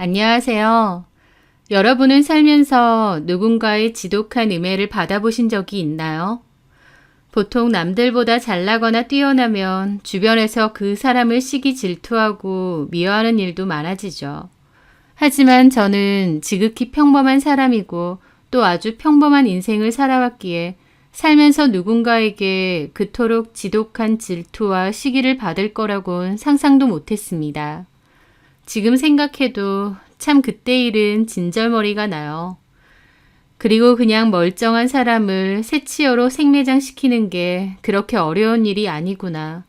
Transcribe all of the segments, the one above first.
안녕하세요. 여러분은 살면서 누군가의 지독한 음해를 받아보신 적이 있나요? 보통 남들보다 잘나거나 뛰어나면 주변에서 그 사람을 시기 질투하고 미워하는 일도 많아지죠. 하지만 저는 지극히 평범한 사람이고 또 아주 평범한 인생을 살아왔기에 살면서 누군가에게 그토록 지독한 질투와 시기를 받을 거라곤 상상도 못했습니다. 지금 생각해도 참 그때 일은 진절머리가 나요. 그리고 그냥 멀쩡한 사람을 새치어로 생매장시키는 게 그렇게 어려운 일이 아니구나.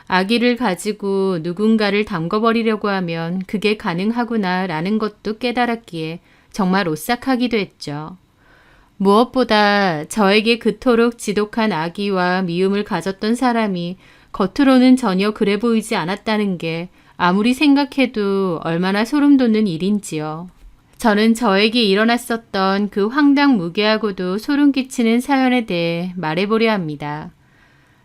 아기를 가지고 누군가를 담궈버리려고 하면 그게 가능하구나 라는 것도 깨달았기에 정말 오싹하기도 했죠. 무엇보다 저에게 그토록 지독한 악의와 미움을 가졌던 사람이 겉으로는 전혀 그래 보이지 않았다는 게 아무리 생각해도 얼마나 소름 돋는 일인지요. 저는 저에게 일어났었던 그 황당무계하고도 소름 끼치는 사연에 대해 말해보려 합니다.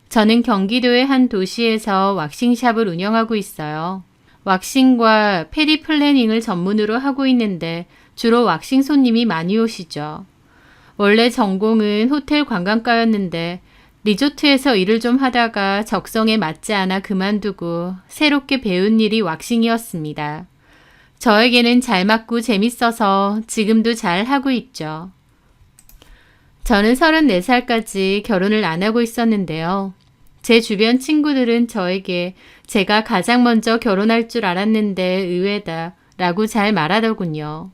저는 경기도의 한 도시에서 왁싱샵을 운영하고 있어요. 왁싱과 페리 플래닝을 전문으로 하고 있는데 주로 왁싱 손님이 많이 오시죠. 원래 전공은 호텔 관광과였는데 리조트에서 일을 좀 하다가 적성에 맞지 않아 그만두고 새롭게 배운 일이 왁싱이었습니다. 저에게는 잘 맞고 재밌어서 지금도 잘 하고 있죠. 저는 34살까지 결혼을 안 하고 있었는데요. 제 주변 친구들은 저에게 제가 가장 먼저 결혼할 줄 알았는데 의외다 라고 잘 말하더군요.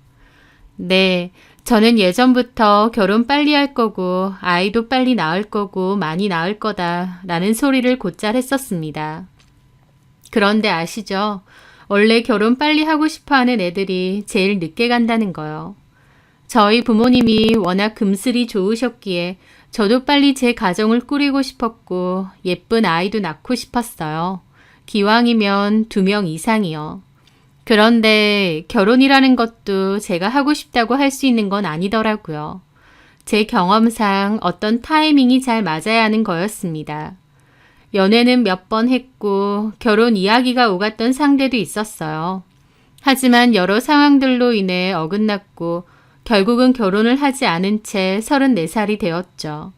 네, 저는 예전부터 결혼 빨리 할 거고 아이도 빨리 낳을 거고 많이 낳을 거다 라는 소리를 곧잘 했었습니다. 그런데 아시죠? 원래 결혼 빨리 하고 싶어 하는 애들이 제일 늦게 간다는 거요. 저희 부모님이 워낙 금슬이 좋으셨기에 저도 빨리 제 가정을 꾸리고 싶었고 예쁜 아이도 낳고 싶었어요. 기왕이면 2명 이상이요. 그런데 결혼이라는 것도 제가 하고 싶다고 할 수 있는 건 아니더라고요. 제 경험상 어떤 타이밍이 잘 맞아야 하는 거였습니다. 연애는 몇 번 했고 결혼 이야기가 오갔던 상대도 있었어요. 하지만 여러 상황들로 인해 어긋났고 결국은 결혼을 하지 않은 채 34살이 되었죠.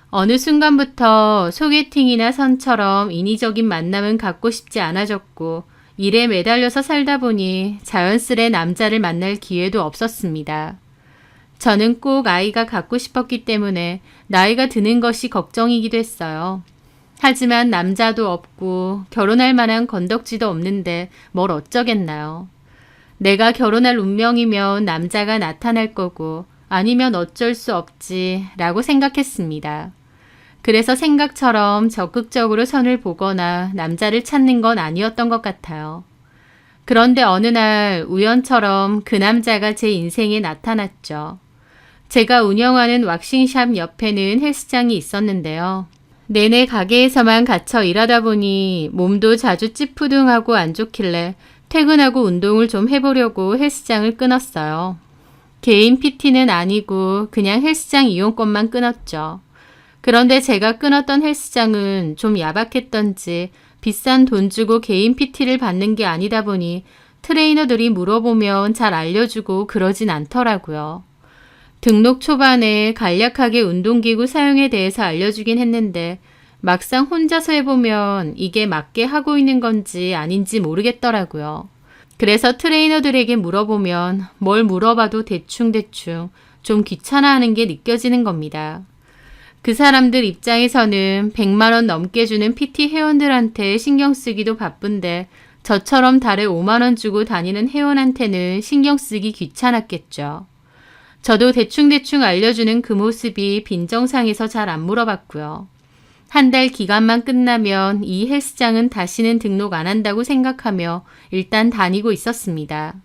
어느 순간부터 소개팅이나 선처럼 인위적인 만남은 갖고 싶지 않아졌고 일에 매달려서 살다 보니 자연스레 남자를 만날 기회도 없었습니다. 저는 꼭 아이가 갖고 싶었기 때문에 나이가 드는 것이 걱정이기도 했어요. 하지만 남자도 없고 결혼할 만한 건덕지도 없는데 뭘 어쩌겠나요. 내가 결혼할 운명이면 남자가 나타날 거고 아니면 어쩔 수 없지 라고 생각했습니다. 그래서 생각처럼 적극적으로 선을 보거나 남자를 찾는 건 아니었던 것 같아요. 그런데 어느 날 우연처럼 그 남자가 제 인생에 나타났죠. 제가 운영하는 왁싱샵 옆에는 헬스장이 있었는데요. 내내 가게에서만 갇혀 일하다 보니 몸도 자주 찌푸둥하고 안 좋길래 퇴근하고 운동을 좀 해보려고 헬스장을 끊었어요. 개인 PT는 아니고 그냥 헬스장 이용권만 끊었죠. 그런데 제가 끊었던 헬스장은 좀 야박했던지 비싼 돈 주고 개인 PT를 받는 게 아니다 보니 트레이너들이 물어보면 잘 알려주고 그러진 않더라고요. 등록 초반에 간략하게 운동기구 사용에 대해서 알려주긴 했는데 막상 혼자서 해보면 이게 맞게 하고 있는 건지 아닌지 모르겠더라고요. 그래서 트레이너들에게 물어보면 뭘 물어봐도 대충대충 좀 귀찮아하는 게 느껴지는 겁니다. 그 사람들 입장에서는 100만 원 넘게 주는 PT 회원들한테 신경 쓰기도 바쁜데 저처럼 달에 5만 원 주고 다니는 회원한테는 신경 쓰기 귀찮았겠죠. 저도 대충대충 알려주는 그 모습이 빈정상해서 잘 안 물어봤고요. 한 달 기간만 끝나면 이 헬스장은 다시는 등록 안 한다고 생각하며 일단 다니고 있었습니다.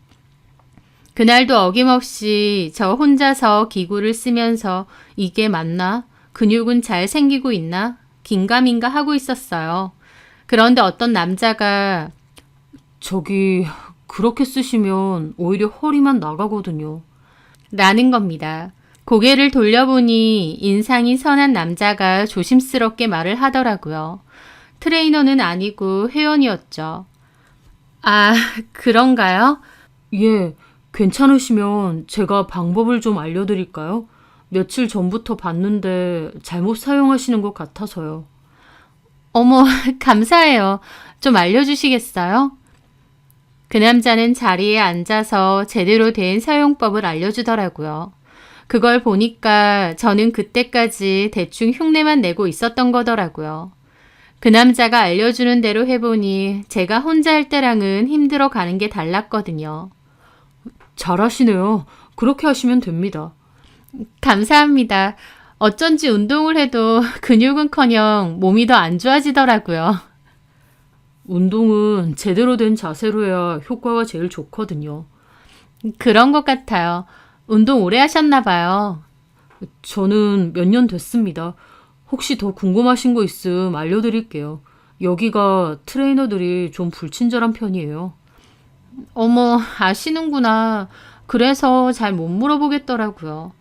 그날도 어김없이 저 혼자서 기구를 쓰면서 이게 맞나? 근육은 잘 생기고 있나? 긴가민가 하고 있었어요. 그런데 어떤 남자가 저기 그렇게 쓰시면 오히려 허리만 나가거든요. 라는 겁니다. 고개를 돌려보니 인상이 선한 남자가 조심스럽게 말을 하더라고요. 트레이너는 아니고 회원이었죠. 아, 그런가요? 예, 괜찮으시면 제가 방법을 좀 알려드릴까요? 며칠 전부터 봤는데 잘못 사용하시는 것 같아서요. 어머, 감사해요. 좀 알려주시겠어요? 그 남자는 자리에 앉아서 제대로 된 사용법을 알려주더라고요. 그걸 보니까 저는 그때까지 대충 흉내만 내고 있었던 거더라고요. 그 남자가 알려주는 대로 해보니 제가 혼자 할 때랑은 힘들어 가는 게 달랐거든요. 잘하시네요. 그렇게 하시면 됩니다. 감사합니다. 어쩐지 운동을 해도 근육은커녕 몸이 더 안 좋아지더라고요. 운동은 제대로 된 자세로 해야 효과가 제일 좋거든요. 그런 것 같아요. 운동 오래 하셨나 봐요. 저는 몇 년 됐습니다. 혹시 더 궁금하신 거 있음 알려드릴게요. 여기가 트레이너들이 좀 불친절한 편이에요. 어머, 아시는구나. 그래서 잘 못 물어보겠더라고요.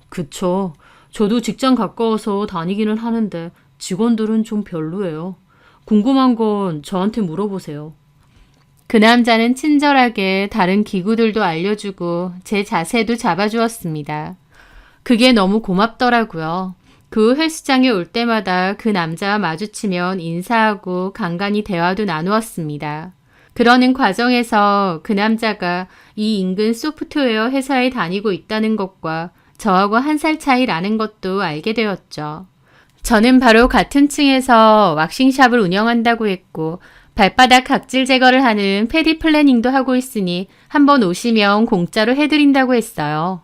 그쵸. 저도 직장 가까워서 다니기는 하는데 직원들은 좀 별로예요. 궁금한 건 저한테 물어보세요. 그 남자는 친절하게 다른 기구들도 알려주고 제 자세도 잡아주었습니다. 그게 너무 고맙더라고요. 그 후 헬스장에 올 때마다 그 남자와 마주치면 인사하고 간간히 대화도 나누었습니다. 그러는 과정에서 그 남자가 이 인근 소프트웨어 회사에 다니고 있다는 것과 저하고 1살 차이라는 것도 알게 되었죠. 저는 바로 같은 층에서 왁싱샵을 운영한다고 했고 발바닥 각질 제거를 하는 패디 플래닝도 하고 있으니 한번 오시면 공짜로 해드린다고 했어요.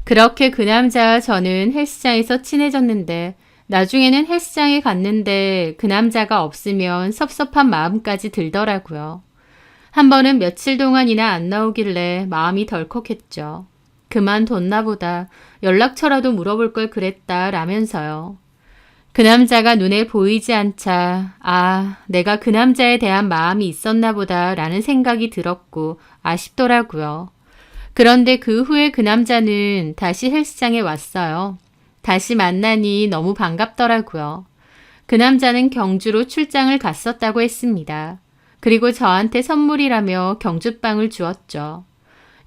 그렇게 그 남자와 저는 헬스장에서 친해졌는데 나중에는 헬스장에 갔는데 그 남자가 없으면 섭섭한 마음까지 들더라고요. 한 번은 며칠 동안이나 안 나오길래 마음이 덜컥했죠. 그만뒀나 보다. 연락처라도 물어볼 걸 그랬다 라면서요. 그 남자가 눈에 보이지 않자 내가 그 남자에 대한 마음이 있었나 보다 라는 생각이 들었고 아쉽더라고요. 그런데 그 후에 그 남자는 다시 헬스장에 왔어요. 다시 만나니 너무 반갑더라고요. 그 남자는 경주로 출장을 갔었다고 했습니다. 그리고 저한테 선물이라며 경주빵을 주었죠.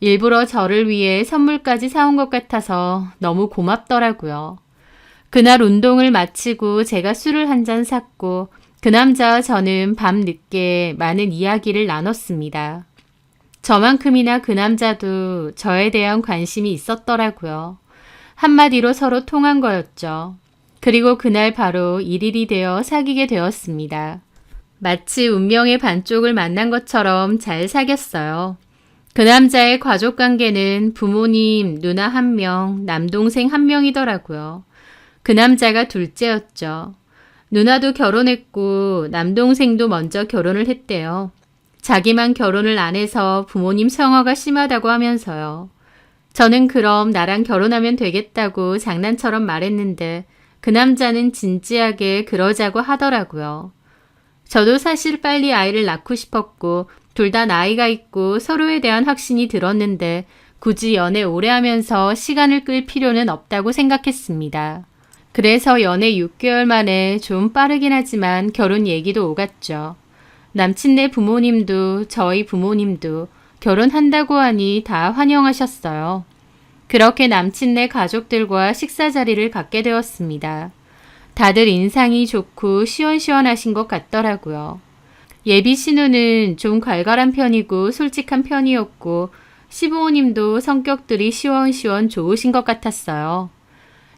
일부러 저를 위해 선물까지 사온 것 같아서 너무 고맙더라고요. 그날 운동을 마치고 제가 술을 한 잔 샀고 그 남자와 저는 밤 늦게 많은 이야기를 나눴습니다. 저만큼이나 그 남자도 저에 대한 관심이 있었더라고요. 한마디로 서로 통한 거였죠. 그리고 그날 바로 1일이 되어 사귀게 되었습니다. 마치 운명의 반쪽을 만난 것처럼 잘 사귀었어요. 그 남자의 가족 관계는 부모님, 누나 1명, 남동생 1명이더라고요. 그 남자가 둘째였죠. 누나도 결혼했고 남동생도 먼저 결혼을 했대요. 자기만 결혼을 안 해서 부모님 성화가 심하다고 하면서요. 저는 그럼 나랑 결혼하면 되겠다고 장난처럼 말했는데 그 남자는 진지하게 그러자고 하더라고요. 저도 사실 빨리 아이를 낳고 싶었고 둘 다 나이가 있고 서로에 대한 확신이 들었는데 굳이 연애 오래 하면서 시간을 끌 필요는 없다고 생각했습니다. 그래서 연애 6개월 만에 좀 빠르긴 하지만 결혼 얘기도 오갔죠. 남친네 부모님도 저희 부모님도 결혼한다고 하니 다 환영하셨어요. 그렇게 남친네 가족들과 식사 자리를 갖게 되었습니다. 다들 인상이 좋고 시원시원하신 것 같더라고요. 예비 신우는 좀 괄괄한 편이고 솔직한 편이었고 시부모님도 성격들이 시원시원 좋으신 것 같았어요.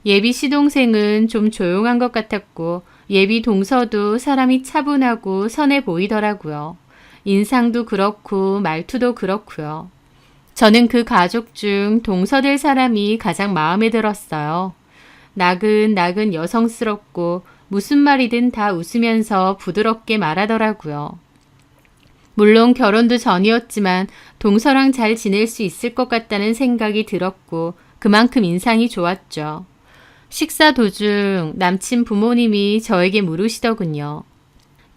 예비 시동생은 좀 조용한 것 같았고 예비 동서도 사람이 차분하고 선해 보이더라고요. 인상도 그렇고 말투도 그렇고요. 저는 그 가족 중 동서될 사람이 가장 마음에 들었어요. 나긋나긋 여성스럽고 무슨 말이든 다 웃으면서 부드럽게 말하더라고요. 물론 결혼도 전이었지만 동서랑 잘 지낼 수 있을 것 같다는 생각이 들었고 그만큼 인상이 좋았죠. 식사 도중 남친 부모님이 저에게 물으시더군요.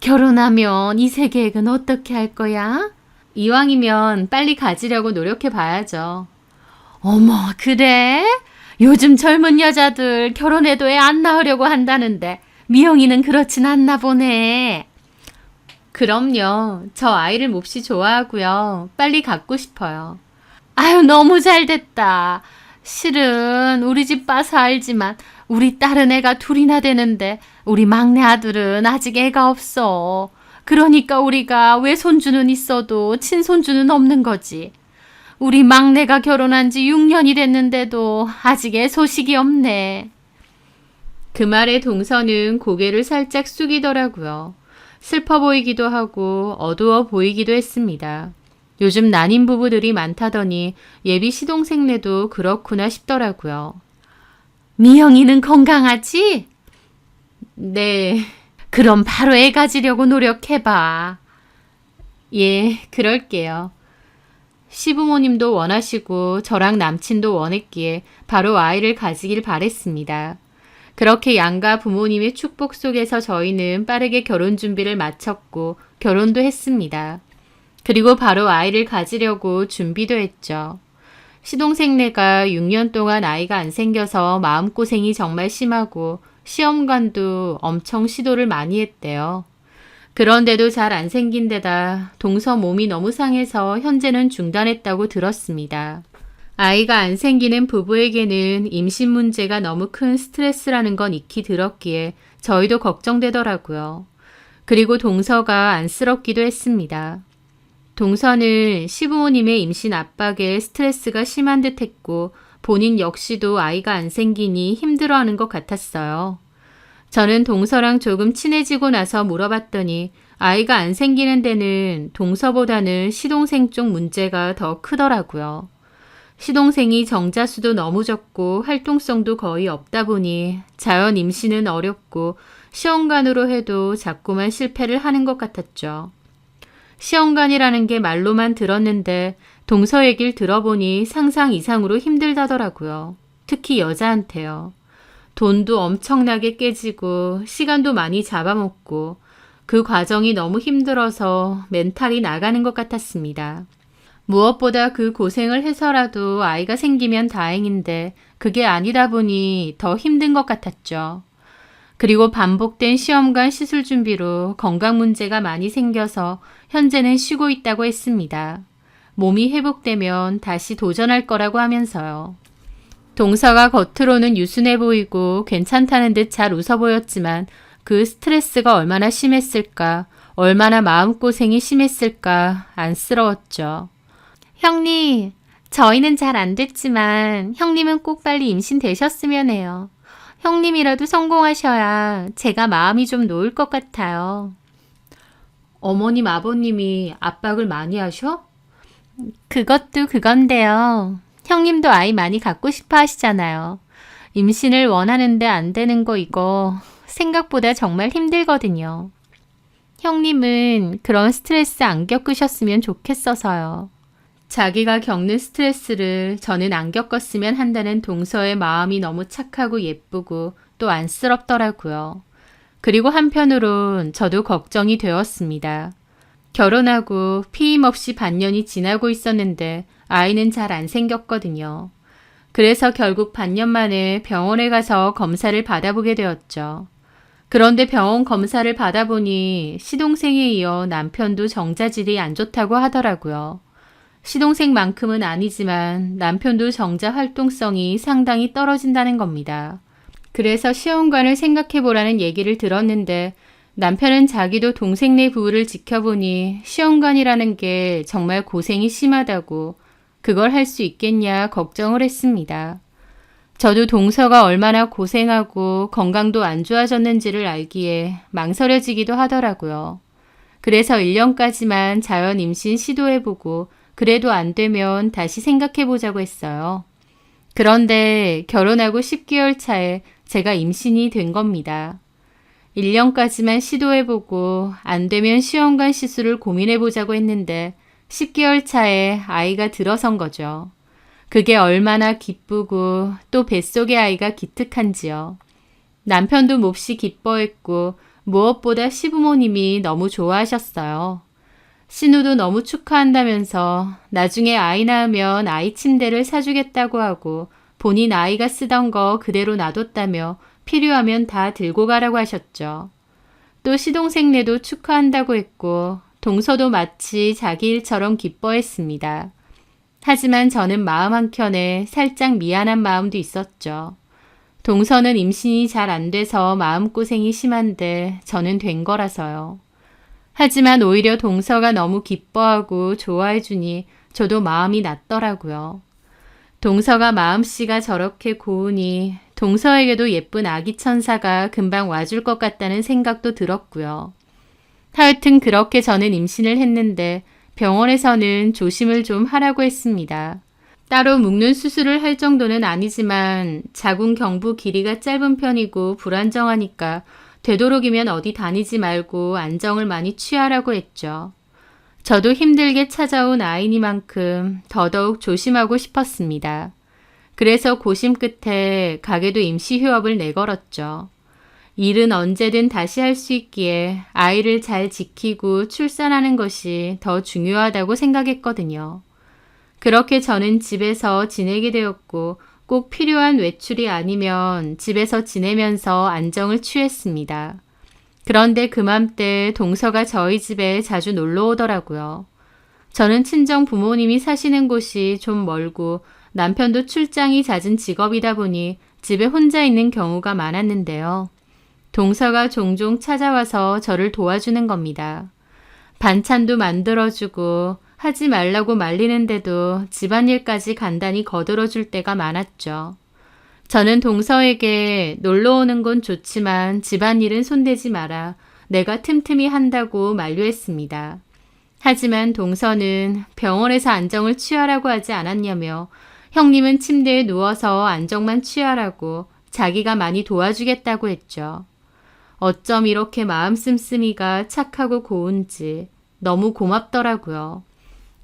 결혼하면 이세 계획은 어떻게 할 거야? 이왕이면 빨리 가지려고 노력해 봐야죠. 어머, 그래? 요즘 젊은 여자들 결혼해도 애 안 낳으려고 한다는데 미영이는 그렇진 않나 보네. 그럼요. 저 아이를 몹시 좋아하고요. 빨리 갖고 싶어요. 아유, 너무 잘 됐다. 실은 우리 집 봐서 알지만 우리 딸은 애가 둘이나 되는데 우리 막내 아들은 아직 애가 없어. 그러니까 우리가 외손주는 있어도 친손주는 없는 거지. 우리 막내가 결혼한 지 6년이 됐는데도 아직 애 소식이 없네. 그 말에 동서는 고개를 살짝 숙이더라고요. 슬퍼 보이기도 하고 어두워 보이기도 했습니다. 요즘 난임 부부들이 많다더니 예비 시동생네도 그렇구나 싶더라고요. 미영이는 건강하지? 네. 그럼 바로 애 가지려고 노력해봐. 예, 그럴게요. 시부모님도 원하시고 저랑 남친도 원했기에 바로 아이를 가지길 바랬습니다. 그렇게 양가 부모님의 축복 속에서 저희는 빠르게 결혼 준비를 마쳤고 결혼도 했습니다. 그리고 바로 아이를 가지려고 준비도 했죠. 시동생네가 6년 동안 아이가 안 생겨서 마음고생이 정말 심하고 시험관도 엄청 시도를 많이 했대요. 그런데도 잘 안 생긴 데다 동서 몸이 너무 상해서 현재는 중단했다고 들었습니다. 아이가 안 생기는 부부에게는 임신 문제가 너무 큰 스트레스라는 건 익히 들었기에 저희도 걱정되더라고요. 그리고 동서가 안쓰럽기도 했습니다. 동서는 시부모님의 임신 압박에 스트레스가 심한 듯 했고 본인 역시도 아이가 안 생기니 힘들어하는 것 같았어요. 저는 동서랑 조금 친해지고 나서 물어봤더니 아이가 안 생기는 데는 동서보다는 시동생 쪽 문제가 더 크더라고요. 시동생이 정자수도 너무 적고 활동성도 거의 없다 보니 자연 임신은 어렵고 시험관으로 해도 자꾸만 실패를 하는 것 같았죠. 시험관이라는 게 말로만 들었는데 동서 얘기를 들어보니 상상 이상으로 힘들다더라고요. 특히 여자한테요. 돈도 엄청나게 깨지고 시간도 많이 잡아먹고 그 과정이 너무 힘들어서 멘탈이 나가는 것 같았습니다. 무엇보다 그 고생을 해서라도 아이가 생기면 다행인데 그게 아니다 보니 더 힘든 것 같았죠. 그리고 반복된 시험관 시술 준비로 건강 문제가 많이 생겨서 현재는 쉬고 있다고 했습니다. 몸이 회복되면 다시 도전할 거라고 하면서요. 동서가 겉으로는 유순해 보이고 괜찮다는 듯 잘 웃어 보였지만 그 스트레스가 얼마나 심했을까, 얼마나 마음고생이 심했을까 안쓰러웠죠. 형님, 저희는 잘 안 됐지만 형님은 꼭 빨리 임신되셨으면 해요. 형님이라도 성공하셔야 제가 마음이 좀 놓을 것 같아요. 어머님, 아버님이 압박을 많이 하셔? 그것도 그건데요. 형님도 아이 많이 갖고 싶어 하시잖아요. 임신을 원하는데 안 되는 거 이거 생각보다 정말 힘들거든요. 형님은 그런 스트레스 안 겪으셨으면 좋겠어서요. 자기가 겪는 스트레스를 저는 안 겪었으면 한다는 동서의 마음이 너무 착하고 예쁘고 또 안쓰럽더라고요. 그리고 한편으론 저도 걱정이 되었습니다. 결혼하고 피임 없이 반년이 지나고 있었는데 아이는 잘 안 생겼거든요. 그래서 결국 반년 만에 병원에 가서 검사를 받아보게 되었죠. 그런데 병원 검사를 받아보니 시동생에 이어 남편도 정자질이 안 좋다고 하더라고요. 시동생만큼은 아니지만 남편도 정자 활동성이 상당히 떨어진다는 겁니다. 그래서 시험관을 생각해보라는 얘기를 들었는데 남편은 자기도 동생네 부부를 지켜보니 시험관이라는 게 정말 고생이 심하다고 그걸 할 수 있겠냐 걱정을 했습니다. 저도 동서가 얼마나 고생하고 건강도 안 좋아졌는지를 알기에 망설여지기도 하더라고요. 그래서 1년까지만 자연 임신 시도해보고 그래도 안 되면 다시 생각해보자고 했어요. 그런데 결혼하고 10개월 차에 제가 임신이 된 겁니다. 1년까지만 시도해보고 안 되면 시험관 시술을 고민해보자고 했는데 10개월 차에 아이가 들어선 거죠. 그게 얼마나 기쁘고 또 뱃속의 아이가 기특한지요. 남편도 몹시 기뻐했고 무엇보다 시부모님이 너무 좋아하셨어요. 신우도 너무 축하한다면서 나중에 아이 낳으면 아이 침대를 사주겠다고 하고 본인 아이가 쓰던 거 그대로 놔뒀다며 필요하면 다 들고 가라고 하셨죠. 또 시동생네도 축하한다고 했고 동서도 마치 자기 일처럼 기뻐했습니다. 하지만 저는 마음 한켠에 살짝 미안한 마음도 있었죠. 동서는 임신이 잘 안 돼서 마음고생이 심한데 저는 된 거라서요. 하지만 오히려 동서가 너무 기뻐하고 좋아해주니 저도 마음이 낫더라고요. 동서가 마음씨가 저렇게 고우니 동서에게도 예쁜 아기 천사가 금방 와줄 것 같다는 생각도 들었고요. 하여튼 그렇게 저는 임신을 했는데 병원에서는 조심을 좀 하라고 했습니다. 따로 묶는 수술을 할 정도는 아니지만 자궁 경부 길이가 짧은 편이고 불안정하니까 되도록이면 어디 다니지 말고 안정을 많이 취하라고 했죠. 저도 힘들게 찾아온 아이니만큼 더더욱 조심하고 싶었습니다. 그래서 고심 끝에 가게도 임시 휴업을 내걸었죠. 일은 언제든 다시 할 수 있기에 아이를 잘 지키고 출산하는 것이 더 중요하다고 생각했거든요. 그렇게 저는 집에서 지내게 되었고 꼭 필요한 외출이 아니면 집에서 지내면서 안정을 취했습니다. 그런데 그맘때 동서가 저희 집에 자주 놀러 오더라고요. 저는 친정 부모님이 사시는 곳이 좀 멀고 남편도 출장이 잦은 직업이다 보니 집에 혼자 있는 경우가 많았는데요. 동서가 종종 찾아와서 저를 도와주는 겁니다. 반찬도 만들어주고 하지 말라고 말리는데도 집안일까지 간단히 거들어줄 때가 많았죠. 저는 동서에게 놀러 오는 건 좋지만 집안일은 손대지 마라. 내가 틈틈이 한다고 만류했습니다. 하지만 동서는 병원에서 안정을 취하라고 하지 않았냐며 형님은 침대에 누워서 안정만 취하라고 자기가 많이 도와주겠다고 했죠. 어쩜 이렇게 마음 씀씀이가 착하고 고운지 너무 고맙더라고요.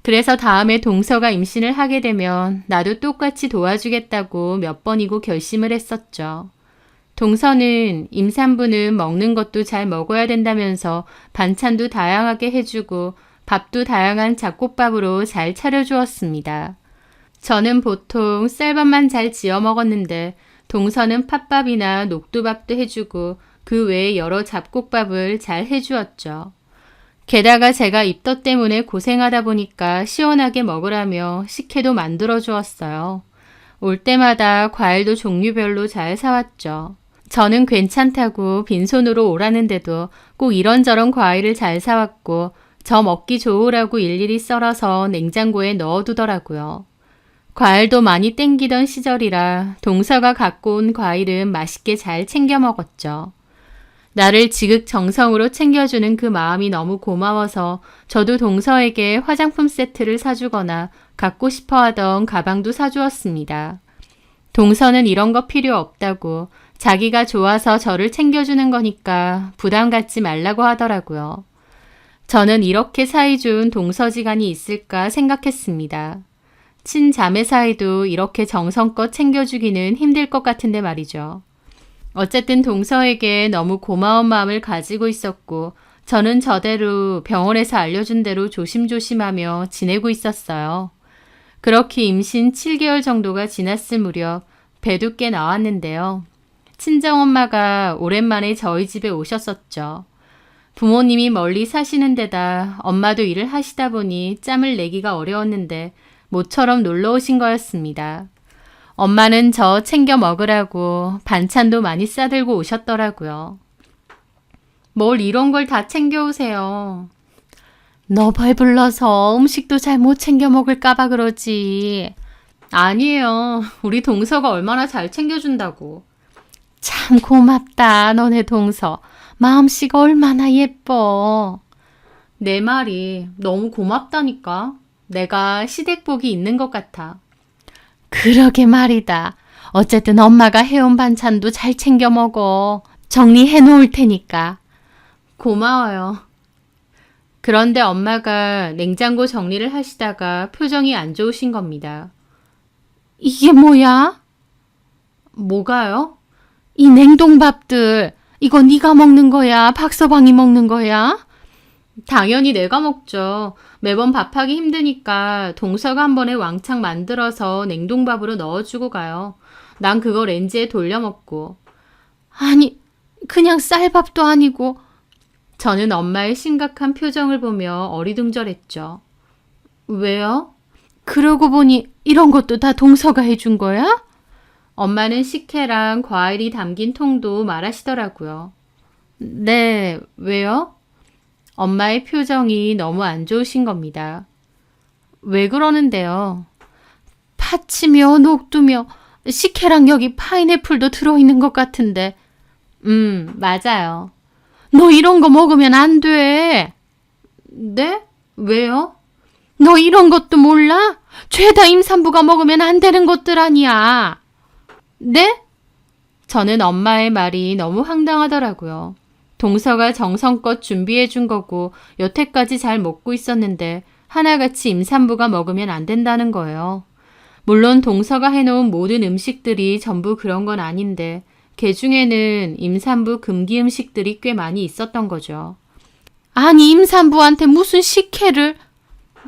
그래서 다음에 동서가 임신을 하게 되면 나도 똑같이 도와주겠다고 몇 번이고 결심을 했었죠. 동서는 임산부는 먹는 것도 잘 먹어야 된다면서 반찬도 다양하게 해주고 밥도 다양한 잡곡밥으로 잘 차려주었습니다. 저는 보통 쌀밥만 잘 지어 먹었는데 동서는 팥밥이나 녹두밥도 해주고 그 외에 여러 잡곡밥을 잘 해주었죠. 게다가 제가 입덧 때문에 고생하다 보니까 시원하게 먹으라며 식혜도 만들어 주었어요. 올 때마다 과일도 종류별로 잘 사왔죠. 저는 괜찮다고 빈손으로 오라는데도 꼭 이런저런 과일을 잘 사왔고 저 먹기 좋으라고 일일이 썰어서 냉장고에 넣어두더라고요. 과일도 많이 땡기던 시절이라 동서가 갖고 온 과일은 맛있게 잘 챙겨 먹었죠. 나를 지극정성으로 챙겨주는 그 마음이 너무 고마워서 저도 동서에게 화장품 세트를 사주거나 갖고 싶어하던 가방도 사주었습니다. 동서는 이런 거 필요 없다고 자기가 좋아서 저를 챙겨주는 거니까 부담 갖지 말라고 하더라고요. 저는 이렇게 사이좋은 동서지간이 있을까 생각했습니다. 친자매 사이도 이렇게 정성껏 챙겨주기는 힘들 것 같은데 말이죠. 어쨌든 동서에게 너무 고마운 마음을 가지고 있었고 저는 저대로 병원에서 알려준 대로 조심조심하며 지내고 있었어요. 그렇게 임신 7개월 정도가 지났을 무렵 배도 꽤 나왔는데요. 친정엄마가 오랜만에 저희 집에 오셨었죠. 부모님이 멀리 사시는 데다 엄마도 일을 하시다 보니 짬을 내기가 어려웠는데 모처럼 놀러 오신 거였습니다. 엄마는 저 챙겨 먹으라고 반찬도 많이 싸들고 오셨더라고요. 뭘 이런 걸 다 챙겨오세요. 너 배불러서 음식도 잘 못 챙겨 먹을까봐 그러지. 아니에요. 우리 동서가 얼마나 잘 챙겨준다고. 참 고맙다, 너네 동서. 마음씨가 얼마나 예뻐. 내 말이 너무 고맙다니까. 내가 시댁복이 있는 것 같아. 그러게 말이다. 어쨌든 엄마가 해온 반찬도 잘 챙겨 먹어. 정리해 놓을 테니까. 고마워요. 그런데 엄마가 냉장고 정리를 하시다가 표정이 안 좋으신 겁니다. 이게 뭐야? 뭐가요? 이 냉동밥들. 이거 네가 먹는 거야? 박서방이 먹는 거야? 당연히 내가 먹죠. 매번 밥하기 힘드니까 동서가 한 번에 왕창 만들어서 냉동밥으로 넣어주고 가요. 난 그거 렌즈에 돌려 먹고. 아니, 그냥 쌀밥도 아니고 저는 엄마의 심각한 표정을 보며 어리둥절했죠. 왜요? 그러고 보니 이런 것도 다 동서가 해준 거야? 엄마는 식혜랑 과일이 담긴 통도 말하시더라고요. 네, 왜요? 엄마의 표정이 너무 안 좋으신 겁니다. 왜 그러는데요? 파치며 녹두며 식혜랑 여기 파인애플도 들어있는 것 같은데. 맞아요. 너 이런 거 먹으면 안 돼. 네? 왜요? 너 이런 것도 몰라? 죄다 임산부가 먹으면 안 되는 것들 아니야. 네? 저는 엄마의 말이 너무 황당하더라고요. 동서가 정성껏 준비해 준 거고 여태까지 잘 먹고 있었는데 하나같이 임산부가 먹으면 안 된다는 거예요. 물론 동서가 해놓은 모든 음식들이 전부 그런 건 아닌데 그 중에는 임산부 금기 음식들이 꽤 많이 있었던 거죠. 아니 임산부한테 무슨 식혜를.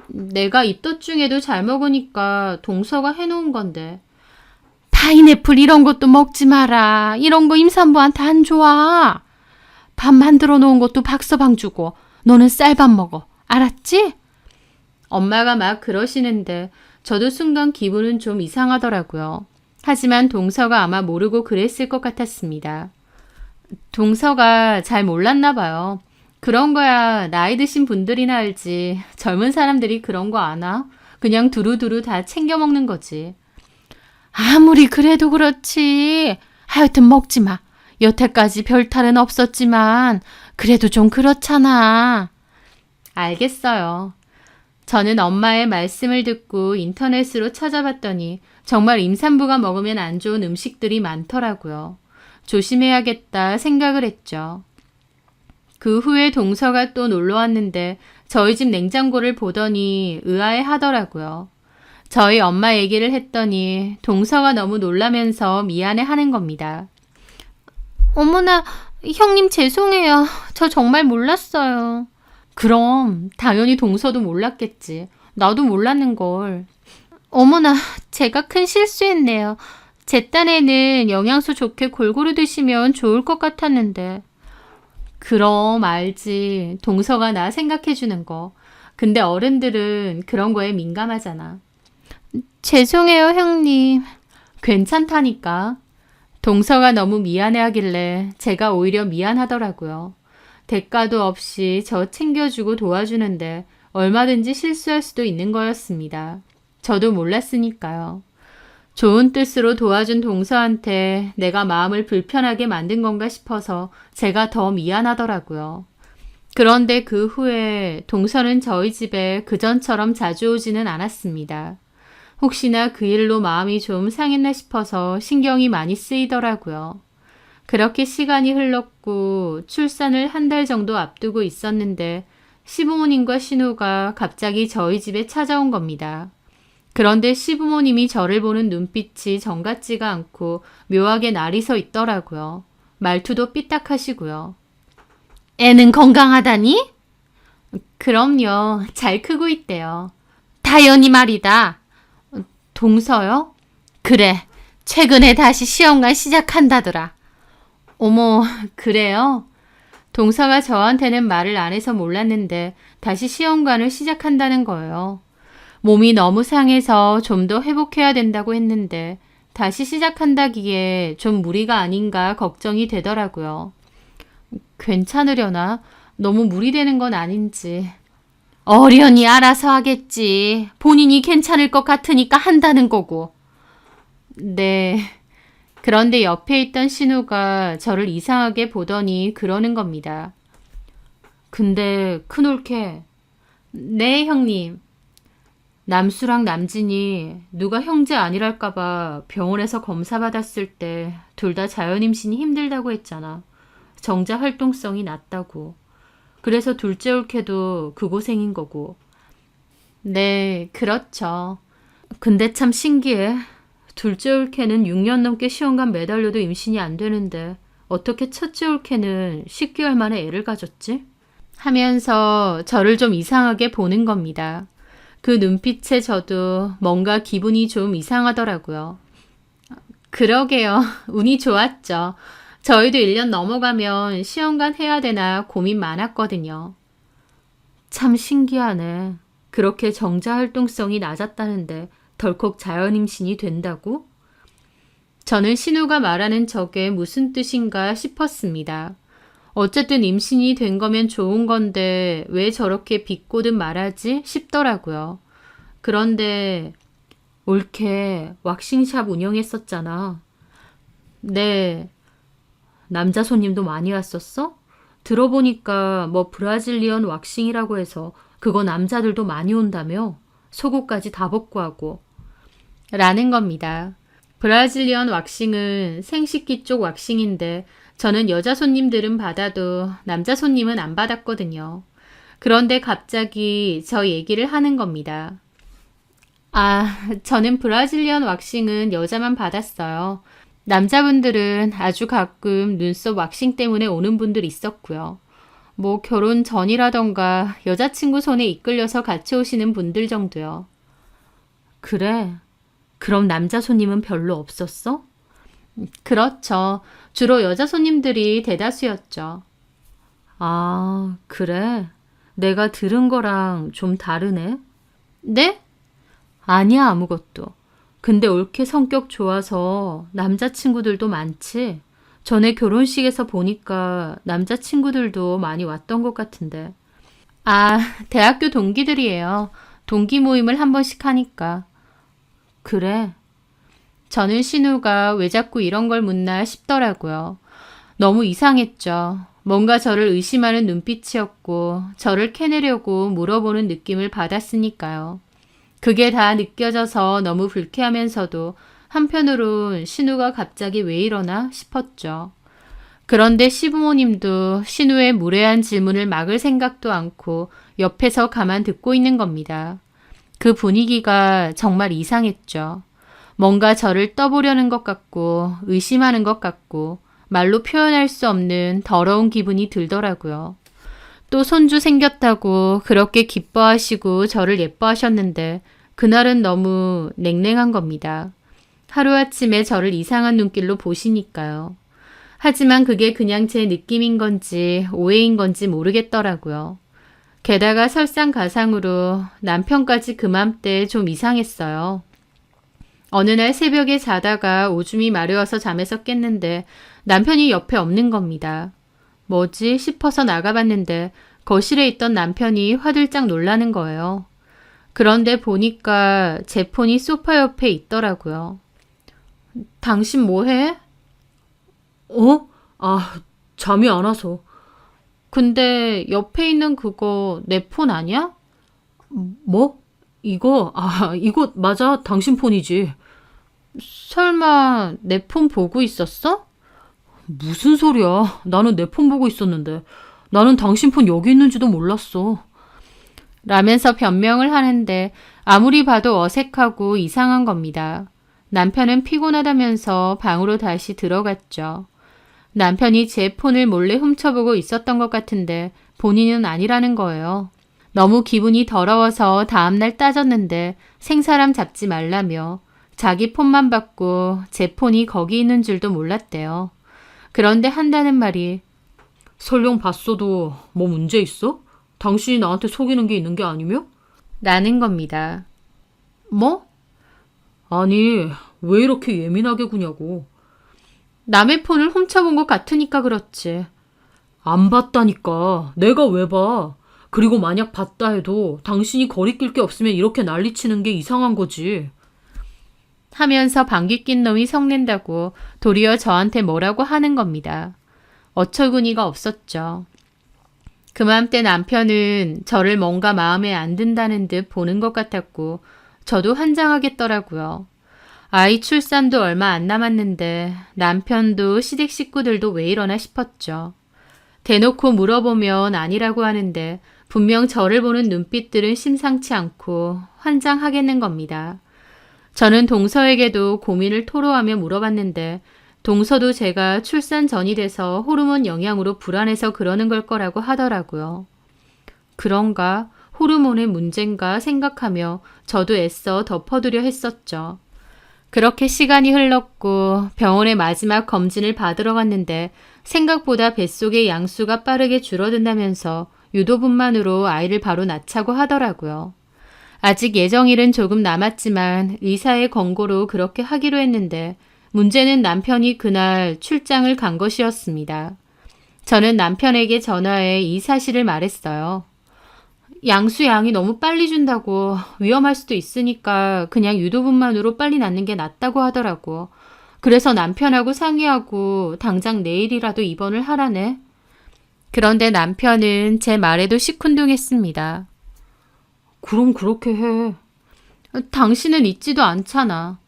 내가 입덧 중에도 잘 먹으니까 동서가 해놓은 건데. 파인애플 이런 것도 먹지 마라. 이런 거 임산부한테 안 좋아. 밥 만들어 놓은 것도 박서방 주고 너는 쌀밥 먹어. 알았지? 엄마가 막 그러시는데 저도 순간 기분은 좀 이상하더라고요. 하지만 동서가 아마 모르고 그랬을 것 같았습니다. 동서가 잘 몰랐나 봐요. 그런 거야 나이 드신 분들이나 알지. 젊은 사람들이 그런 거 아나? 그냥 두루두루 다 챙겨 먹는 거지. 아무리 그래도 그렇지. 하여튼 먹지 마. 여태까지 별탈은 없었지만 그래도 좀 그렇잖아. 알겠어요. 저는 엄마의 말씀을 듣고 인터넷으로 찾아봤더니 정말 임산부가 먹으면 안 좋은 음식들이 많더라고요. 조심해야겠다 생각을 했죠. 그 후에 동서가 또 놀러 왔는데 저희 집 냉장고를 보더니 의아해 하더라고요. 저희 엄마 얘기를 했더니 동서가 너무 놀라면서 미안해 하는 겁니다. 어머나, 형님 죄송해요. 저 정말 몰랐어요. 그럼 당연히 동서도 몰랐겠지. 나도 몰랐는걸. 어머나, 제가 큰 실수했네요. 제 딴에는 영양소 좋게 골고루 드시면 좋을 것 같았는데. 그럼 알지. 동서가 나 생각해주는 거. 근데 어른들은 그런 거에 민감하잖아. 죄송해요, 형님. 괜찮다니까. 동서가 너무 미안해하길래 제가 오히려 미안하더라고요. 대가도 없이 저 챙겨주고 도와주는데 얼마든지 실수할 수도 있는 거였습니다. 저도 몰랐으니까요. 좋은 뜻으로 도와준 동서한테 내가 마음을 불편하게 만든 건가 싶어서 제가 더 미안하더라고요. 그런데 그 후에 동서는 저희 집에 그전처럼 자주 오지는 않았습니다. 혹시나 그 일로 마음이 좀 상했나 싶어서 신경이 많이 쓰이더라고요. 그렇게 시간이 흘렀고 출산을 한 달 정도 앞두고 있었는데 시부모님과 신우가 갑자기 저희 집에 찾아온 겁니다. 그런데 시부모님이 저를 보는 눈빛이 정 같지가 않고 묘하게 날이 서 있더라고요. 말투도 삐딱하시고요. 애는 건강하다니? 그럼요. 잘 크고 있대요. 다연이 말이다. 동서요? 그래. 최근에 다시 시험관 시작한다더라. 어머, 그래요? 동서가 저한테는 말을 안 해서 몰랐는데 다시 시험관을 시작한다는 거예요. 몸이 너무 상해서 좀 더 회복해야 된다고 했는데 다시 시작한다기에 좀 무리가 아닌가 걱정이 되더라고요. 괜찮으려나? 너무 무리되는 건 아닌지. 어련히 알아서 하겠지. 본인이 괜찮을 것 같으니까 한다는 거고. 네. 그런데 옆에 있던 신우가 저를 이상하게 보더니 그러는 겁니다. 근데 큰올케. 네, 형님. 남수랑 남진이 누가 형제 아니랄까봐 병원에서 검사 받았을 때 둘 다 자연임신이 힘들다고 했잖아. 정자 활동성이 낮다고. 그래서 둘째 올케도 그 고생인 거고. 네, 그렇죠. 근데 참 신기해. 둘째 올케는 6년 넘게 시험관 매달려도 임신이 안 되는데 어떻게 첫째 올케는 10개월 만에 애를 가졌지? 하면서 저를 좀 이상하게 보는 겁니다. 그 눈빛에 저도 뭔가 기분이 좀 이상하더라고요. 그러게요. 운이 좋았죠. 저희도 1년 넘어가면 시험관 해야 되나 고민 많았거든요. 참 신기하네. 그렇게 정자 활동성이 낮았다는데 덜컥 자연임신이 된다고? 저는 신우가 말하는 저게 무슨 뜻인가 싶었습니다. 어쨌든 임신이 된 거면 좋은 건데 왜 저렇게 비꼬듯 말하지 싶더라고요. 그런데 올케 왁싱샵 운영했었잖아. 네, 남자 손님도 많이 왔었어? 들어보니까 뭐 브라질리언 왁싱이라고 해서 그거 남자들도 많이 온다며? 속옷까지 다 벗고 하고. 라는 겁니다. 브라질리언 왁싱은 생식기 쪽 왁싱인데 저는 여자 손님들은 받아도 남자 손님은 안 받았거든요. 그런데 갑자기 저 얘기를 하는 겁니다. 저는 브라질리언 왁싱은 여자만 받았어요. 남자분들은 아주 가끔 눈썹 왁싱 때문에 오는 분들 있었고요. 뭐 결혼 전이라던가 여자친구 손에 이끌려서 같이 오시는 분들 정도요. 그래. 그럼 남자 손님은 별로 없었어? 그렇죠. 주로 여자 손님들이 대다수였죠. 아, 그래. 내가 들은 거랑 좀 다르네. 네? 아니야, 아무것도. 근데 올케 성격 좋아서 남자친구들도 많지? 전에 결혼식에서 보니까 남자친구들도 많이 왔던 것 같은데. 대학교 동기들이에요. 동기 모임을 한 번씩 하니까. 그래. 저는 신우가 왜 자꾸 이런 걸 묻나 싶더라고요. 너무 이상했죠. 뭔가 저를 의심하는 눈빛이었고 저를 캐내려고 물어보는 느낌을 받았으니까요. 그게 다 느껴져서 너무 불쾌하면서도 한편으론 신우가 갑자기 왜 이러나 싶었죠. 그런데 시부모님도 신우의 무례한 질문을 막을 생각도 않고 옆에서 가만 듣고 있는 겁니다. 그 분위기가 정말 이상했죠. 뭔가 저를 떠보려는 것 같고 의심하는 것 같고 말로 표현할 수 없는 더러운 기분이 들더라고요. 또 손주 생겼다고 그렇게 기뻐하시고 저를 예뻐하셨는데 그날은 너무 냉랭한 겁니다. 하루아침에 저를 이상한 눈길로 보시니까요. 하지만 그게 그냥 제 느낌인 건지 오해인 건지 모르겠더라고요. 게다가 설상가상으로 남편까지 그맘때 좀 이상했어요. 어느 날 새벽에 자다가 오줌이 마려워서 잠에서 깼는데 남편이 옆에 없는 겁니다. 뭐지 싶어서 나가봤는데 거실에 있던 남편이 화들짝 놀라는 거예요. 그런데 보니까 제 폰이 소파 옆에 있더라고요. 당신 뭐해? 잠이 안 와서. 근데 옆에 있는 그거 내 폰 아니야? 뭐? 이거 맞아. 당신 폰이지. 설마 내 폰 보고 있었어? 무슨 소리야. 나는 내 폰 보고 있었는데. 나는 당신 폰 여기 있는지도 몰랐어. 라면서 변명을 하는데 아무리 봐도 어색하고 이상한 겁니다. 남편은 피곤하다면서 방으로 다시 들어갔죠. 남편이 제 폰을 몰래 훔쳐보고 있었던 것 같은데 본인은 아니라는 거예요. 너무 기분이 더러워서 다음날 따졌는데 생사람 잡지 말라며 자기 폰만 받고 제 폰이 거기 있는 줄도 몰랐대요. 그런데 한다는 말이 설령 봤어도 뭐 문제 있어? 당신이 나한테 속이는 게 있는 게 아니며? 라는 겁니다. 뭐? 아니, 왜 이렇게 예민하게 구냐고. 남의 폰을 훔쳐본 것 같으니까 그렇지. 안 봤다니까. 내가 왜 봐. 그리고 만약 봤다 해도 당신이 거리낄 게 없으면 이렇게 난리치는 게 이상한 거지. 하면서 방귀 낀 놈이 성낸다고 도리어 저한테 뭐라고 하는 겁니다. 어처구니가 없었죠. 그맘때 남편은 저를 뭔가 마음에 안 든다는 듯 보는 것 같았고 저도 환장하겠더라고요. 아이 출산도 얼마 안 남았는데 남편도 시댁 식구들도 왜 이러나 싶었죠. 대놓고 물어보면 아니라고 하는데 분명 저를 보는 눈빛들은 심상치 않고 환장하겠는 겁니다. 저는 동서에게도 고민을 토로하며 물어봤는데 동서도 제가 출산 전이 돼서 호르몬 영향으로 불안해서 그러는 걸 거라고 하더라고요. 그런가? 호르몬의 문제인가 생각하며 저도 애써 덮어두려 했었죠. 그렇게 시간이 흘렀고 병원에 마지막 검진을 받으러 갔는데 생각보다 뱃속의 양수가 빠르게 줄어든다면서 유도분만으로 아이를 바로 낳자고 하더라고요. 아직 예정일은 조금 남았지만 의사의 권고로 그렇게 하기로 했는데 문제는 남편이 그날 출장을 간 것이었습니다. 저는 남편에게 전화해 이 사실을 말했어요. 양수 양이 너무 빨리 준다고 위험할 수도 있으니까 그냥 유도분만으로 빨리 낳는 게 낫다고 하더라고. 그래서 남편하고 상의하고 당장 내일이라도 입원을 하라네. 그런데 남편은 제 말에도 시큰둥했습니다. 그럼 그렇게 해. 당신은 있지도 않잖아.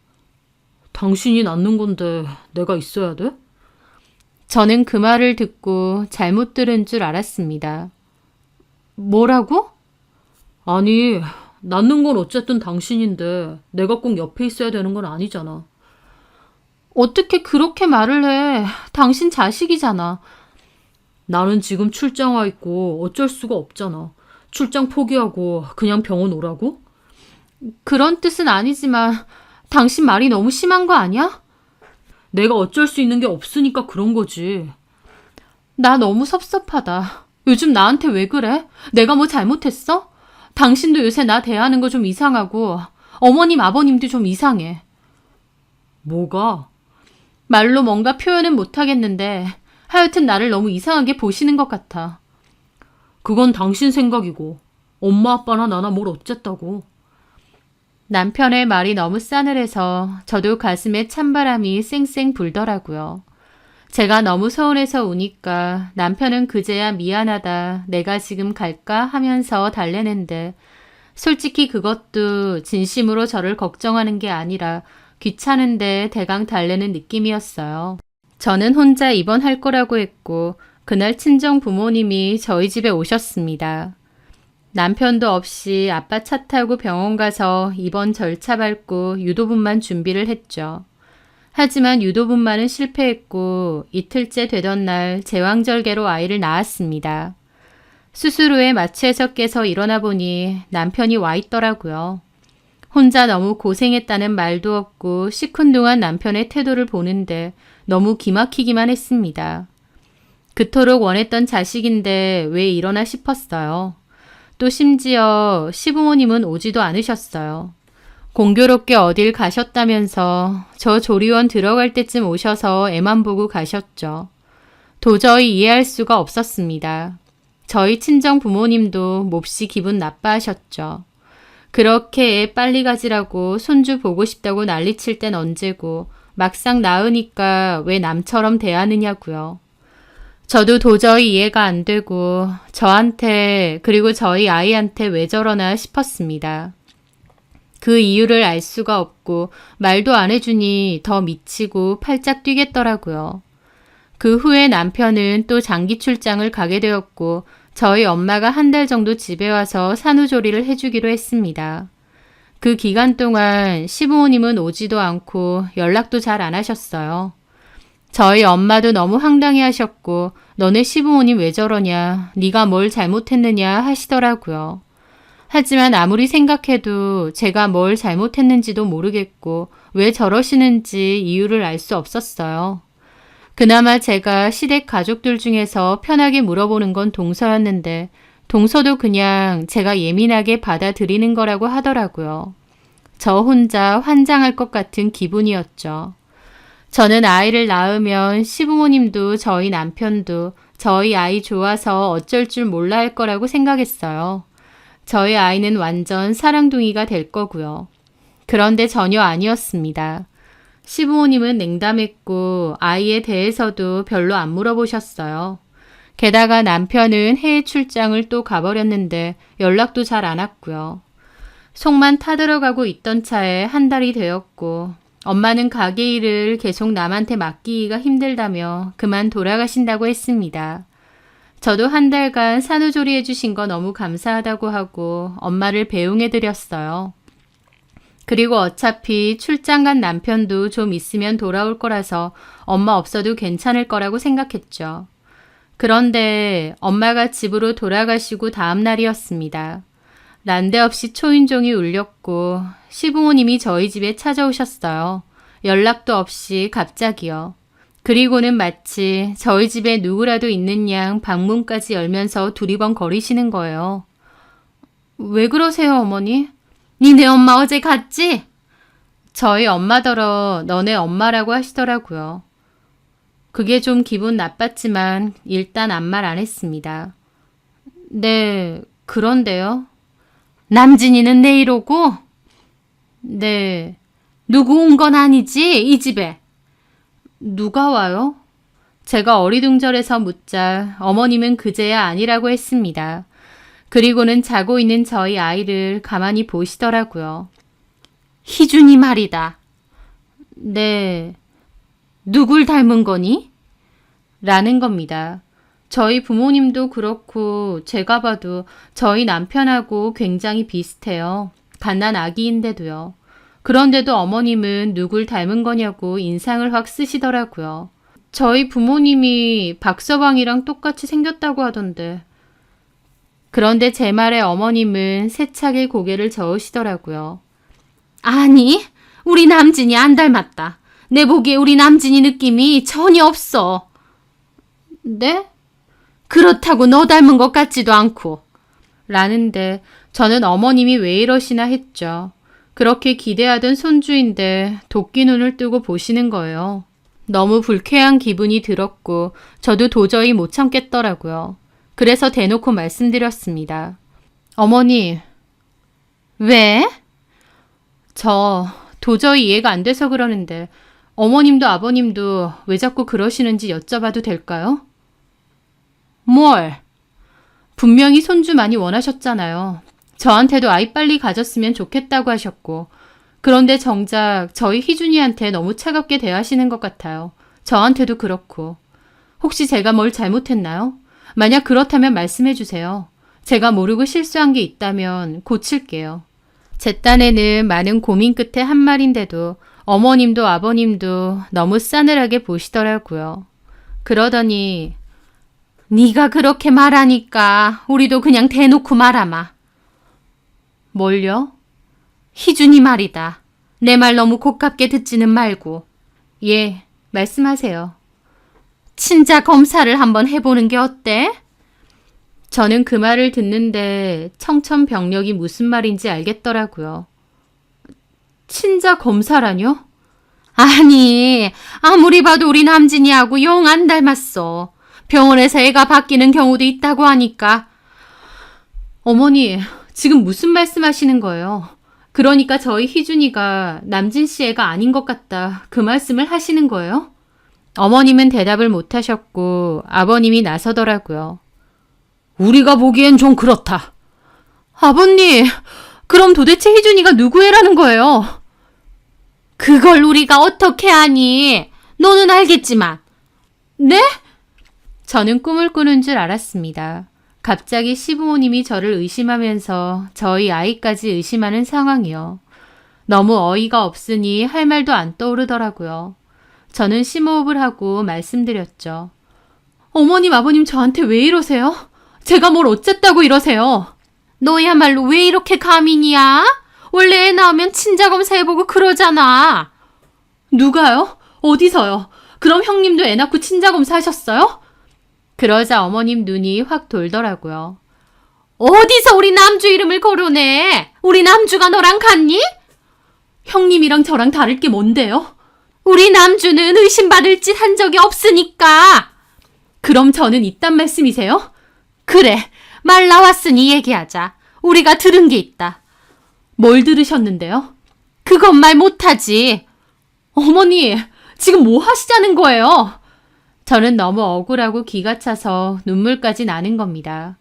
당신이 낳는 건데 내가 있어야 돼? 저는 그 말을 듣고 잘못 들은 줄 알았습니다. 뭐라고? 아니, 낳는 건 어쨌든 당신인데 내가 꼭 옆에 있어야 되는 건 아니잖아. 어떻게 그렇게 말을 해? 당신 자식이잖아. 나는 지금 출장 와 있고 어쩔 수가 없잖아. 출장 포기하고 그냥 병원 오라고? 그런 뜻은 아니지만 당신 말이 너무 심한 거 아니야? 내가 어쩔 수 있는 게 없으니까 그런 거지. 나 너무 섭섭하다. 요즘 나한테 왜 그래? 내가 뭐 잘못했어? 당신도 요새 나 대하는 거 좀 이상하고 어머님 아버님도 좀 이상해. 뭐가? 말로 뭔가 표현은 못하겠는데 하여튼 나를 너무 이상하게 보시는 것 같아. 그건 당신 생각이고 엄마 아빠나 나나 뭘 어쨌다고. 남편의 말이 너무 싸늘해서 저도 가슴에 찬바람이 쌩쌩 불더라고요. 제가 너무 서운해서 우니까 남편은 그제야 미안하다, 내가 지금 갈까 하면서 달래는데 솔직히 그것도 진심으로 저를 걱정하는 게 아니라 귀찮은데 대강 달래는 느낌이었어요. 저는 혼자 입원할 거라고 했고 그날 친정 부모님이 저희 집에 오셨습니다. 남편도 없이 아빠 차 타고 병원 가서 입원 절차 밟고 유도분만 준비를 했죠. 하지만 유도분만은 실패했고 이틀째 되던 날 제왕절개로 아이를 낳았습니다. 수술 후에 마취에서 깨서 일어나 보니 남편이 와 있더라고요. 혼자 너무 고생했다는 말도 없고 시큰둥한 남편의 태도를 보는데 너무 기막히기만 했습니다. 그토록 원했던 자식인데 왜 이러나 싶었어요. 또 심지어 시부모님은 오지도 않으셨어요. 공교롭게 어딜 가셨다면서 저 조리원 들어갈 때쯤 오셔서 애만 보고 가셨죠. 도저히 이해할 수가 없었습니다. 저희 친정 부모님도 몹시 기분 나빠하셨죠. 그렇게 애 빨리 가지라고 손주 보고 싶다고 난리칠 땐 언제고 막상 낳으니까 왜 남처럼 대하느냐고요. 저도 도저히 이해가 안 되고 저한테 그리고 저희 아이한테 왜 저러나 싶었습니다. 그 이유를 알 수가 없고 말도 안 해주니 더 미치고 팔짝 뛰겠더라고요. 그 후에 남편은 또 장기 출장을 가게 되었고 저희 엄마가 한 달 정도 집에 와서 산후조리를 해주기로 했습니다. 그 기간 동안 시부모님은 오지도 않고 연락도 잘 안 하셨어요. 저희 엄마도 너무 황당해 하셨고 너네 시부모님 왜 저러냐, 네가 뭘 잘못했느냐 하시더라고요. 하지만 아무리 생각해도 제가 뭘 잘못했는지도 모르겠고 왜 저러시는지 이유를 알 수 없었어요. 그나마 제가 시댁 가족들 중에서 편하게 물어보는 건 동서였는데 동서도 그냥 제가 예민하게 받아들이는 거라고 하더라고요. 저 혼자 환장할 것 같은 기분이었죠. 저는 아이를 낳으면 시부모님도 저희 남편도 저희 아이 좋아서 어쩔 줄 몰라 할 거라고 생각했어요. 저희 아이는 완전 사랑둥이가 될 거고요. 그런데 전혀 아니었습니다. 시부모님은 냉담했고 아이에 대해서도 별로 안 물어보셨어요. 게다가 남편은 해외 출장을 또 가버렸는데 연락도 잘 안 왔고요. 속만 타들어가고 있던 차에 한 달이 되었고 엄마는 가게 일을 계속 남한테 맡기기가 힘들다며 그만 돌아가신다고 했습니다. 저도 한 달간 산후조리 해주신 거 너무 감사하다고 하고 엄마를 배웅해드렸어요. 그리고 어차피 출장 간 남편도 좀 있으면 돌아올 거라서 엄마 없어도 괜찮을 거라고 생각했죠. 그런데 엄마가 집으로 돌아가시고 다음 날이었습니다. 난데없이 초인종이 울렸고 시부모님이 저희 집에 찾아오셨어요. 연락도 없이 갑자기요. 그리고는 마치 저희 집에 누구라도 있는 양 방문까지 열면서 두리번거리시는 거예요. 왜 그러세요, 어머니? 니네 엄마 어제 갔지? 저희 엄마더러 너네 엄마라고 하시더라고요. 그게 좀 기분 나빴지만 일단 아무 말 안 했습니다. 네, 그런데요. 남진이는 내일 오고? 네. 누구 온 건 아니지, 이 집에? 누가 와요? 제가 어리둥절해서 묻자 어머님은 그제야 아니라고 했습니다. 그리고는 자고 있는 저희 아이를 가만히 보시더라고요. 희준이 말이다. 네. 누굴 닮은 거니? 라는 겁니다. 저희 부모님도 그렇고 제가 봐도 저희 남편하고 굉장히 비슷해요. 갓난 아기인데도요. 그런데도 어머님은 누굴 닮은 거냐고 인상을 확 쓰시더라고요. 저희 부모님이 박서방이랑 똑같이 생겼다고 하던데. 그런데 제 말에 어머님은 세차게 고개를 저으시더라고요. 아니, 우리 남진이 안 닮았다. 내 보기에 우리 남진이 느낌이 전혀 없어. 네? 그렇다고 너 닮은 것 같지도 않고. 라는데 저는 어머님이 왜 이러시나 했죠. 그렇게 기대하던 손주인데 도끼 눈을 뜨고 보시는 거예요. 너무 불쾌한 기분이 들었고 저도 도저히 못 참겠더라고요. 그래서 대놓고 말씀드렸습니다. 어머니, 왜? 저 도저히 이해가 안 돼서 그러는데 어머님도 아버님도 왜 자꾸 그러시는지 여쭤봐도 될까요? 뭘? 분명히 손주 많이 원하셨잖아요. 저한테도 아이 빨리 가졌으면 좋겠다고 하셨고 그런데 정작 저희 희준이한테 너무 차갑게 대하시는 것 같아요. 저한테도 그렇고. 혹시 제가 뭘 잘못했나요? 만약 그렇다면 말씀해 주세요. 제가 모르고 실수한 게 있다면 고칠게요. 제 딴에는 많은 고민 끝에 한 말인데도 어머님도 아버님도 너무 싸늘하게 보시더라고요. 그러더니 네가 그렇게 말하니까 우리도 그냥 대놓고 말하마. 뭘요? 희준이 말이다. 내 말 너무 고깝게 듣지는 말고. 예, 말씀하세요. 친자 검사를 한번 해보는 게 어때? 저는 그 말을 듣는데 청천벽력이 무슨 말인지 알겠더라고요. 친자 검사라뇨? 아니, 아무리 봐도 우리 남진이하고 영 안 닮았어. 병원에서 애가 바뀌는 경우도 있다고 하니까. 어머니, 지금 무슨 말씀하시는 거예요? 그러니까 저희 희준이가 남진 씨 애가 아닌 것 같다. 그 말씀을 하시는 거예요? 어머님은 대답을 못 하셨고 아버님이 나서더라고요. 우리가 보기엔 좀 그렇다. 아버님, 그럼 도대체 희준이가 누구 애라는 거예요? 그걸 우리가 어떻게 아니? 너는 알겠지만. 네? 저는 꿈을 꾸는 줄 알았습니다. 갑자기 시부모님이 저를 의심하면서 저희 아이까지 의심하는 상황이요. 너무 어이가 없으니 할 말도 안 떠오르더라고요. 저는 심호흡을 하고 말씀드렸죠. 어머님, 아버님 저한테 왜 이러세요? 제가 뭘 어쨌다고 이러세요? 너야말로 왜 이렇게 가민이야? 원래 애 낳으면 친자검사 해보고 그러잖아. 누가요? 어디서요? 그럼 형님도 애 낳고 친자검사 하셨어요? 그러자 어머님 눈이 확 돌더라고요. 어디서 우리 남주 이름을 거론해? 우리 남주가 너랑 같니? 형님이랑 저랑 다를 게 뭔데요? 우리 남주는 의심받을 짓 한 적이 없으니까. 그럼 저는 이딴 말씀이세요? 그래, 말 나왔으니 얘기하자. 우리가 들은 게 있다. 뭘 들으셨는데요? 그건 말 못하지. 어머니, 지금 뭐 하시자는 거예요? 저는 너무 억울하고 기가 차서 눈물까지 나는 겁니다.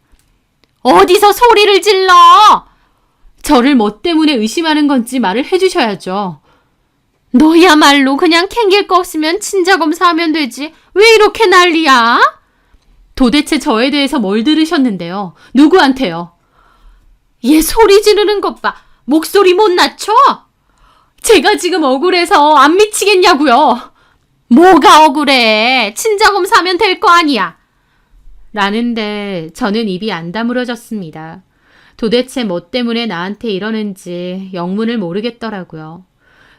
어디서 소리를 질러? 저를 뭐 때문에 의심하는 건지 말을 해주셔야죠. 너야말로 그냥 캥길 거 없으면 친자검사하면 되지. 왜 이렇게 난리야? 도대체 저에 대해서 뭘 들으셨는데요? 누구한테요? 얘 소리 지르는 것 봐. 목소리 못 낮춰? 제가 지금 억울해서 안 미치겠냐고요. 뭐가 억울해. 친자검사하면 될 거 아니야. 라는데 저는 입이 안 다물어졌습니다. 도대체 뭐 때문에 나한테 이러는지 영문을 모르겠더라고요.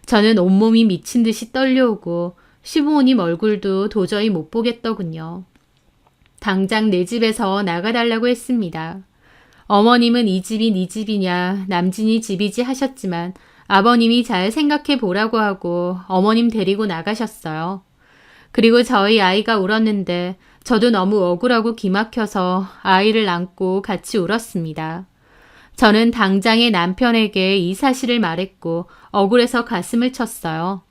저는 온몸이 미친 듯이 떨려오고 시부모님 얼굴도 도저히 못 보겠더군요. 당장 내 집에서 나가달라고 했습니다. 어머님은 이 집이 네 집이냐 남진이 집이지 하셨지만 아버님이 잘 생각해 보라고 하고 어머님 데리고 나가셨어요. 그리고 저희 아이가 울었는데 저도 너무 억울하고 기막혀서 아이를 안고 같이 울었습니다. 저는 당장에 남편에게 이 사실을 말했고 억울해서 가슴을 쳤어요.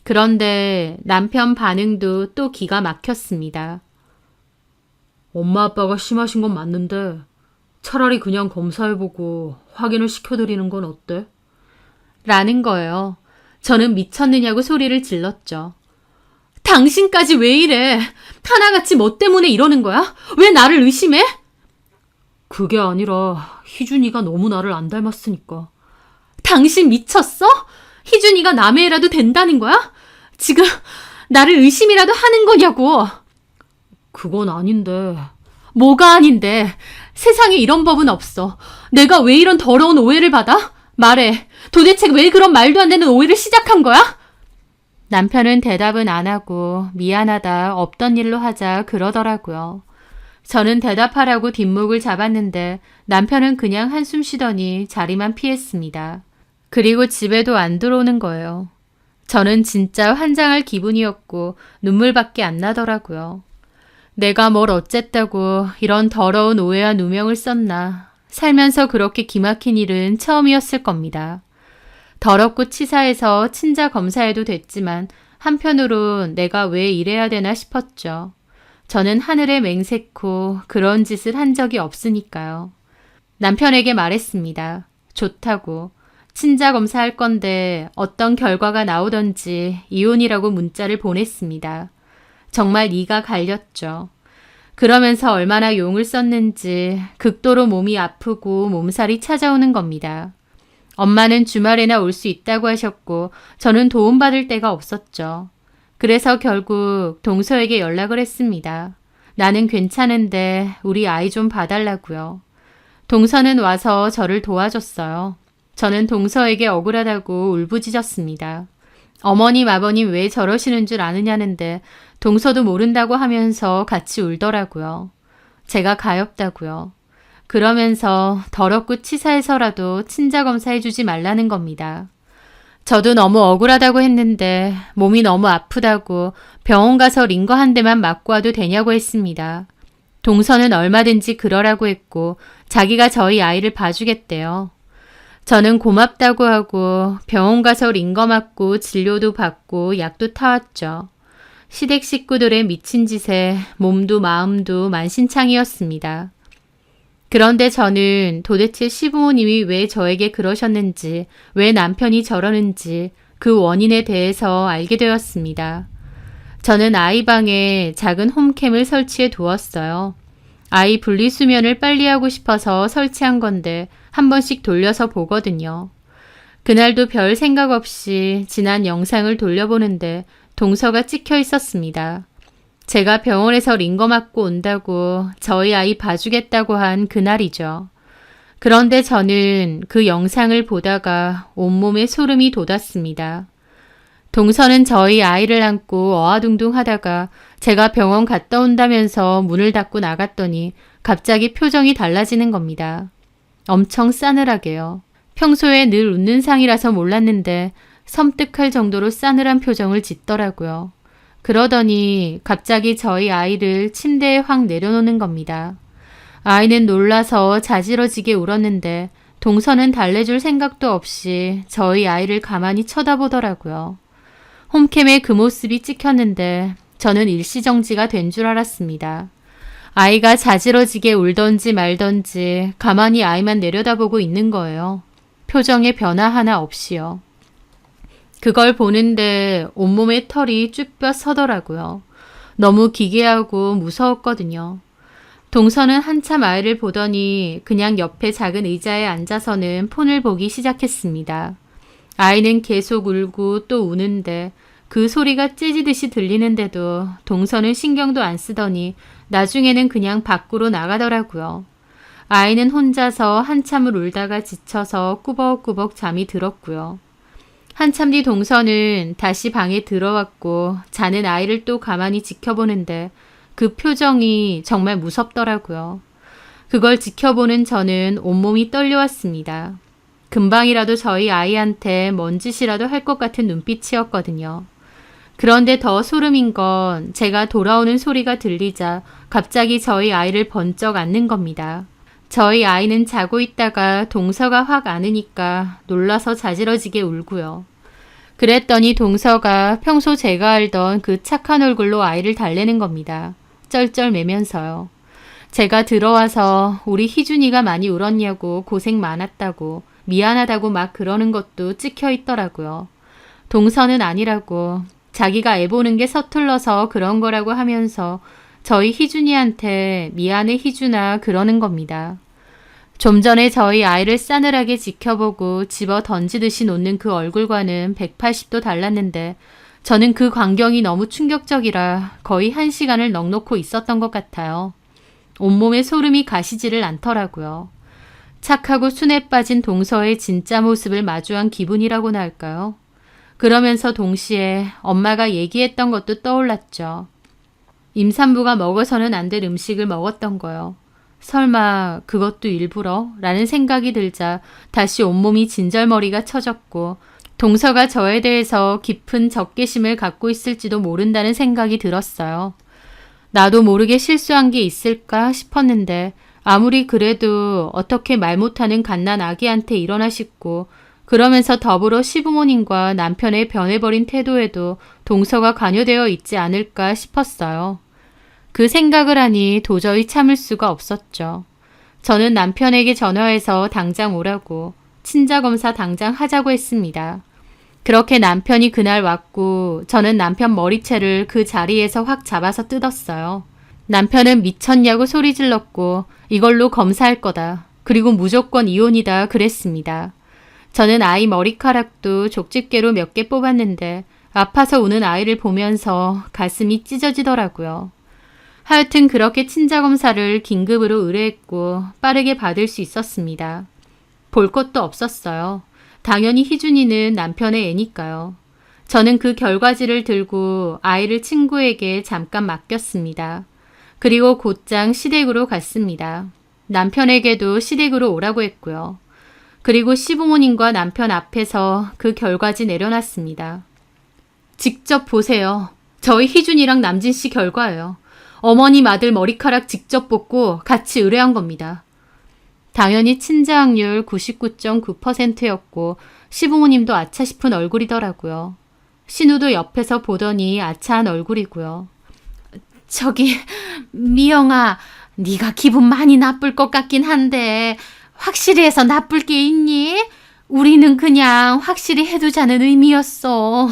그런데 남편 반응도 또 기가 막혔습니다. 엄마 아빠가 심하신 건 맞는데 차라리 그냥 검사해보고 확인을 시켜드리는 건 어때? 라는 거예요. 저는 미쳤느냐고 소리를 질렀죠. 당신까지 왜 이래? 하나같이 뭐 때문에 이러는 거야? 왜 나를 의심해? 그게 아니라 희준이가 너무 나를 안 닮았으니까. 당신 미쳤어? 희준이가 남의 애라도 된다는 거야? 지금 나를 의심이라도 하는 거냐고. 그건 아닌데. 뭐가 아닌데. 세상에 이런 법은 없어. 내가 왜 이런 더러운 오해를 받아? 말해. 도대체 왜 그런 말도 안 되는 오해를 시작한 거야? 남편은 대답은 안 하고 미안하다 없던 일로 하자 그러더라고요. 저는 대답하라고 뒷목을 잡았는데 남편은 그냥 한숨 쉬더니 자리만 피했습니다. 그리고 집에도 안 들어오는 거예요. 저는 진짜 환장할 기분이었고 눈물밖에 안 나더라고요. 내가 뭘 어쨌다고 이런 더러운 오해와 누명을 썼나. 살면서 그렇게 기막힌 일은 처음이었을 겁니다. 더럽고 치사해서 친자 검사해도 됐지만 한편으론 내가 왜 이래야 되나 싶었죠. 저는 하늘에 맹세코 그런 짓을 한 적이 없으니까요. 남편에게 말했습니다. 좋다고. 친자 검사할 건데 어떤 결과가 나오던지 이혼이라고 문자를 보냈습니다. 정말 이가 갈렸죠. 그러면서 얼마나 용을 썼는지 극도로 몸이 아프고 몸살이 찾아오는 겁니다. 엄마는 주말에나 올 수 있다고 하셨고 저는 도움받을 데가 없었죠. 그래서 결국 동서에게 연락을 했습니다. 나는 괜찮은데 우리 아이 좀 봐달라고요. 동서는 와서 저를 도와줬어요. 저는 동서에게 억울하다고 울부짖었습니다. 어머님 아버님 왜 저러시는 줄 아느냐는데 동서도 모른다고 하면서 같이 울더라고요. 제가 가엾다고요. 그러면서 더럽고 치사해서라도 친자 검사해주지 말라는 겁니다. 저도 너무 억울하다고 했는데 몸이 너무 아프다고 병원 가서 링거 한 대만 맞고 와도 되냐고 했습니다. 동서는 얼마든지 그러라고 했고 자기가 저희 아이를 봐주겠대요. 저는 고맙다고 하고 병원 가서 링거 맞고 진료도 받고 약도 타왔죠. 시댁 식구들의 미친 짓에 몸도 마음도 만신창이었습니다. 그런데 저는 도대체 시부모님이 왜 저에게 그러셨는지, 왜 남편이 저러는지 그 원인에 대해서 알게 되었습니다. 저는 아이 방에 작은 홈캠을 설치해 두었어요. 아이 분리수면을 빨리 하고 싶어서 설치한 건데 한 번씩 돌려서 보거든요. 그날도 별 생각 없이 지난 영상을 돌려보는데 동서가 찍혀 있었습니다. 제가 병원에서 링거 맞고 온다고 저희 아이 봐주겠다고 한 그날이죠. 그런데 저는 그 영상을 보다가 온몸에 소름이 돋았습니다. 동서는 저희 아이를 안고 어아둥둥 하다가 제가 병원 갔다 온다면서 문을 닫고 나갔더니 갑자기 표정이 달라지는 겁니다. 엄청 싸늘하게요. 평소에 늘 웃는 상이라서 몰랐는데 섬뜩할 정도로 싸늘한 표정을 짓더라고요. 그러더니 갑자기 저희 아이를 침대에 확 내려놓는 겁니다. 아이는 놀라서 자지러지게 울었는데 동서는 달래줄 생각도 없이 저희 아이를 가만히 쳐다보더라고요. 홈캠에 그 모습이 찍혔는데 저는 일시정지가 된 줄 알았습니다. 아이가 자지러지게 울던지 말던지 가만히 아이만 내려다보고 있는 거예요. 표정에 변화 하나 없이요. 그걸 보는데 온몸에 털이 쭈뼛 서더라고요. 너무 기괴하고 무서웠거든요. 동서는 한참 아이를 보더니 그냥 옆에 작은 의자에 앉아서는 폰을 보기 시작했습니다. 아이는 계속 울고 또 우는데 그 소리가 찢이듯이 들리는데도 동서는 신경도 안 쓰더니 나중에는 그냥 밖으로 나가더라고요. 아이는 혼자서 한참을 울다가 지쳐서 꾸벅꾸벅 잠이 들었고요. 한참 뒤 동서는 다시 방에 들어왔고 자는 아이를 또 가만히 지켜보는데 그 표정이 정말 무섭더라고요. 그걸 지켜보는 저는 온몸이 떨려왔습니다. 금방이라도 저희 아이한테 뭔 짓이라도 할 것 같은 눈빛이었거든요. 그런데 더 소름인 건 제가 돌아오는 소리가 들리자 갑자기 저희 아이를 번쩍 안는 겁니다. 저희 아이는 자고 있다가 동서가 확 안으니까 놀라서 자지러지게 울고요. 그랬더니 동서가 평소 제가 알던 그 착한 얼굴로 아이를 달래는 겁니다. 쩔쩔매면서요. 제가 들어와서 우리 희준이가 많이 울었냐고 고생 많았다고 미안하다고 막 그러는 것도 찍혀 있더라고요. 동서는 아니라고 자기가 애 보는 게 서툴러서 그런 거라고 하면서 저희 희준이한테 미안해 희준아 그러는 겁니다. 좀 전에 저희 아이를 싸늘하게 지켜보고 집어 던지듯이 놓는 그 얼굴과는 180도 달랐는데 저는 그 광경이 너무 충격적이라 거의 1시간을 넋놓고 있었던 것 같아요. 온몸에 소름이 가시지를 않더라고요. 착하고 순에 빠진 동서의 진짜 모습을 마주한 기분이라고나 할까요? 그러면서 동시에 엄마가 얘기했던 것도 떠올랐죠. 임산부가 먹어서는 안 될 음식을 먹었던 거요. 설마 그것도 일부러? 라는 생각이 들자 다시 온몸이 진절머리가 쳐졌고 동서가 저에 대해서 깊은 적개심을 갖고 있을지도 모른다는 생각이 들었어요. 나도 모르게 실수한 게 있을까 싶었는데 아무리 그래도 어떻게 말 못하는 갓난 아기한테 일어나 싶고 그러면서 더불어 시부모님과 남편의 변해버린 태도에도 동서가 관여되어 있지 않을까 싶었어요. 그 생각을 하니 도저히 참을 수가 없었죠. 저는 남편에게 전화해서 당장 오라고 친자검사 당장 하자고 했습니다. 그렇게 남편이 그날 왔고 저는 남편 머리채를 그 자리에서 확 잡아서 뜯었어요. 남편은 미쳤냐고 소리 질렀고 이걸로 검사할 거다. 그리고 무조건 이혼이다 그랬습니다. 저는 아이 머리카락도 족집게로 몇 개 뽑았는데 아파서 우는 아이를 보면서 가슴이 찢어지더라고요. 하여튼 그렇게 친자검사를 긴급으로 의뢰했고 빠르게 받을 수 있었습니다. 볼 것도 없었어요. 당연히 희준이는 남편의 애니까요. 저는 그 결과지를 들고 아이를 친구에게 잠깐 맡겼습니다. 그리고 곧장 시댁으로 갔습니다. 남편에게도 시댁으로 오라고 했고요. 그리고 시부모님과 남편 앞에서 그 결과지 내려놨습니다. 직접 보세요. 저희 희준이랑 남진 씨 결과예요. 어머님 아들 머리카락 직접 뽑고 같이 의뢰한 겁니다. 당연히 친자확률 99.9%였고 시부모님도 아차 싶은 얼굴이더라고요. 신우도 옆에서 보더니 아차한 얼굴이고요. 저기 미영아, 네가 기분 많이 나쁠 것 같긴 한데 확실히 해서 나쁠 게 있니? 우리는 그냥 확실히 해두자는 의미였어.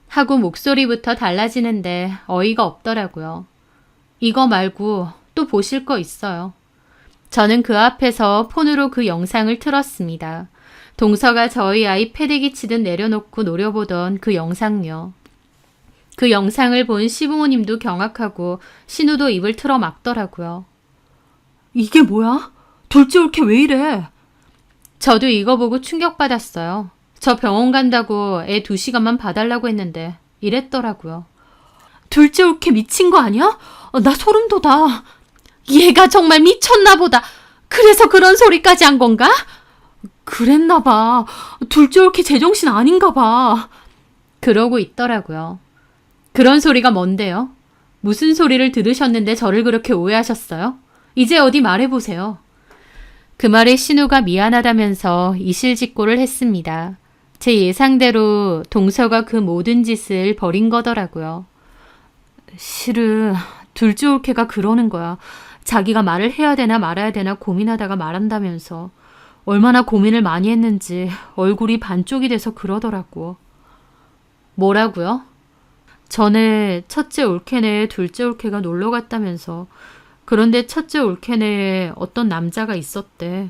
하고 목소리부터 달라지는데 어이가 없더라고요. 이거 말고 또 보실 거 있어요. 저는 그 앞에서 폰으로 그 영상을 틀었습니다. 동서가 저희 아이 패대기 치듯 내려놓고 노려보던 그 영상요. 그 영상을 본 시부모님도 경악하고 신우도 입을 틀어 막더라고요. 이게 뭐야? 둘째 올케 왜 이래? 저도 이거 보고 충격받았어요. 저 병원 간다고 애 2시간만 봐달라고 했는데 이랬더라고요. 둘째 올케 미친 거 아니야? 나 소름 돋아. 얘가 정말 미쳤나 보다. 그래서 그런 소리까지 한 건가? 그랬나 봐. 둘째 올케 제정신 아닌가 봐. 그러고 있더라고요. 그런 소리가 뭔데요? 무슨 소리를 들으셨는데 저를 그렇게 오해하셨어요? 이제 어디 말해보세요. 그 말에 신우가 미안하다면서 이실직고를 했습니다. 제 예상대로 동서가 그 모든 짓을 벌인 거더라고요. 실은 둘째 올케가 그러는 거야. 자기가 말을 해야 되나 말아야 되나 고민하다가 말한다면서. 얼마나 고민을 많이 했는지 얼굴이 반쪽이 돼서 그러더라고. 뭐라고요? 전에 첫째 올케네 둘째 올케가 놀러 갔다면서. 그런데 첫째 올케네에 어떤 남자가 있었대.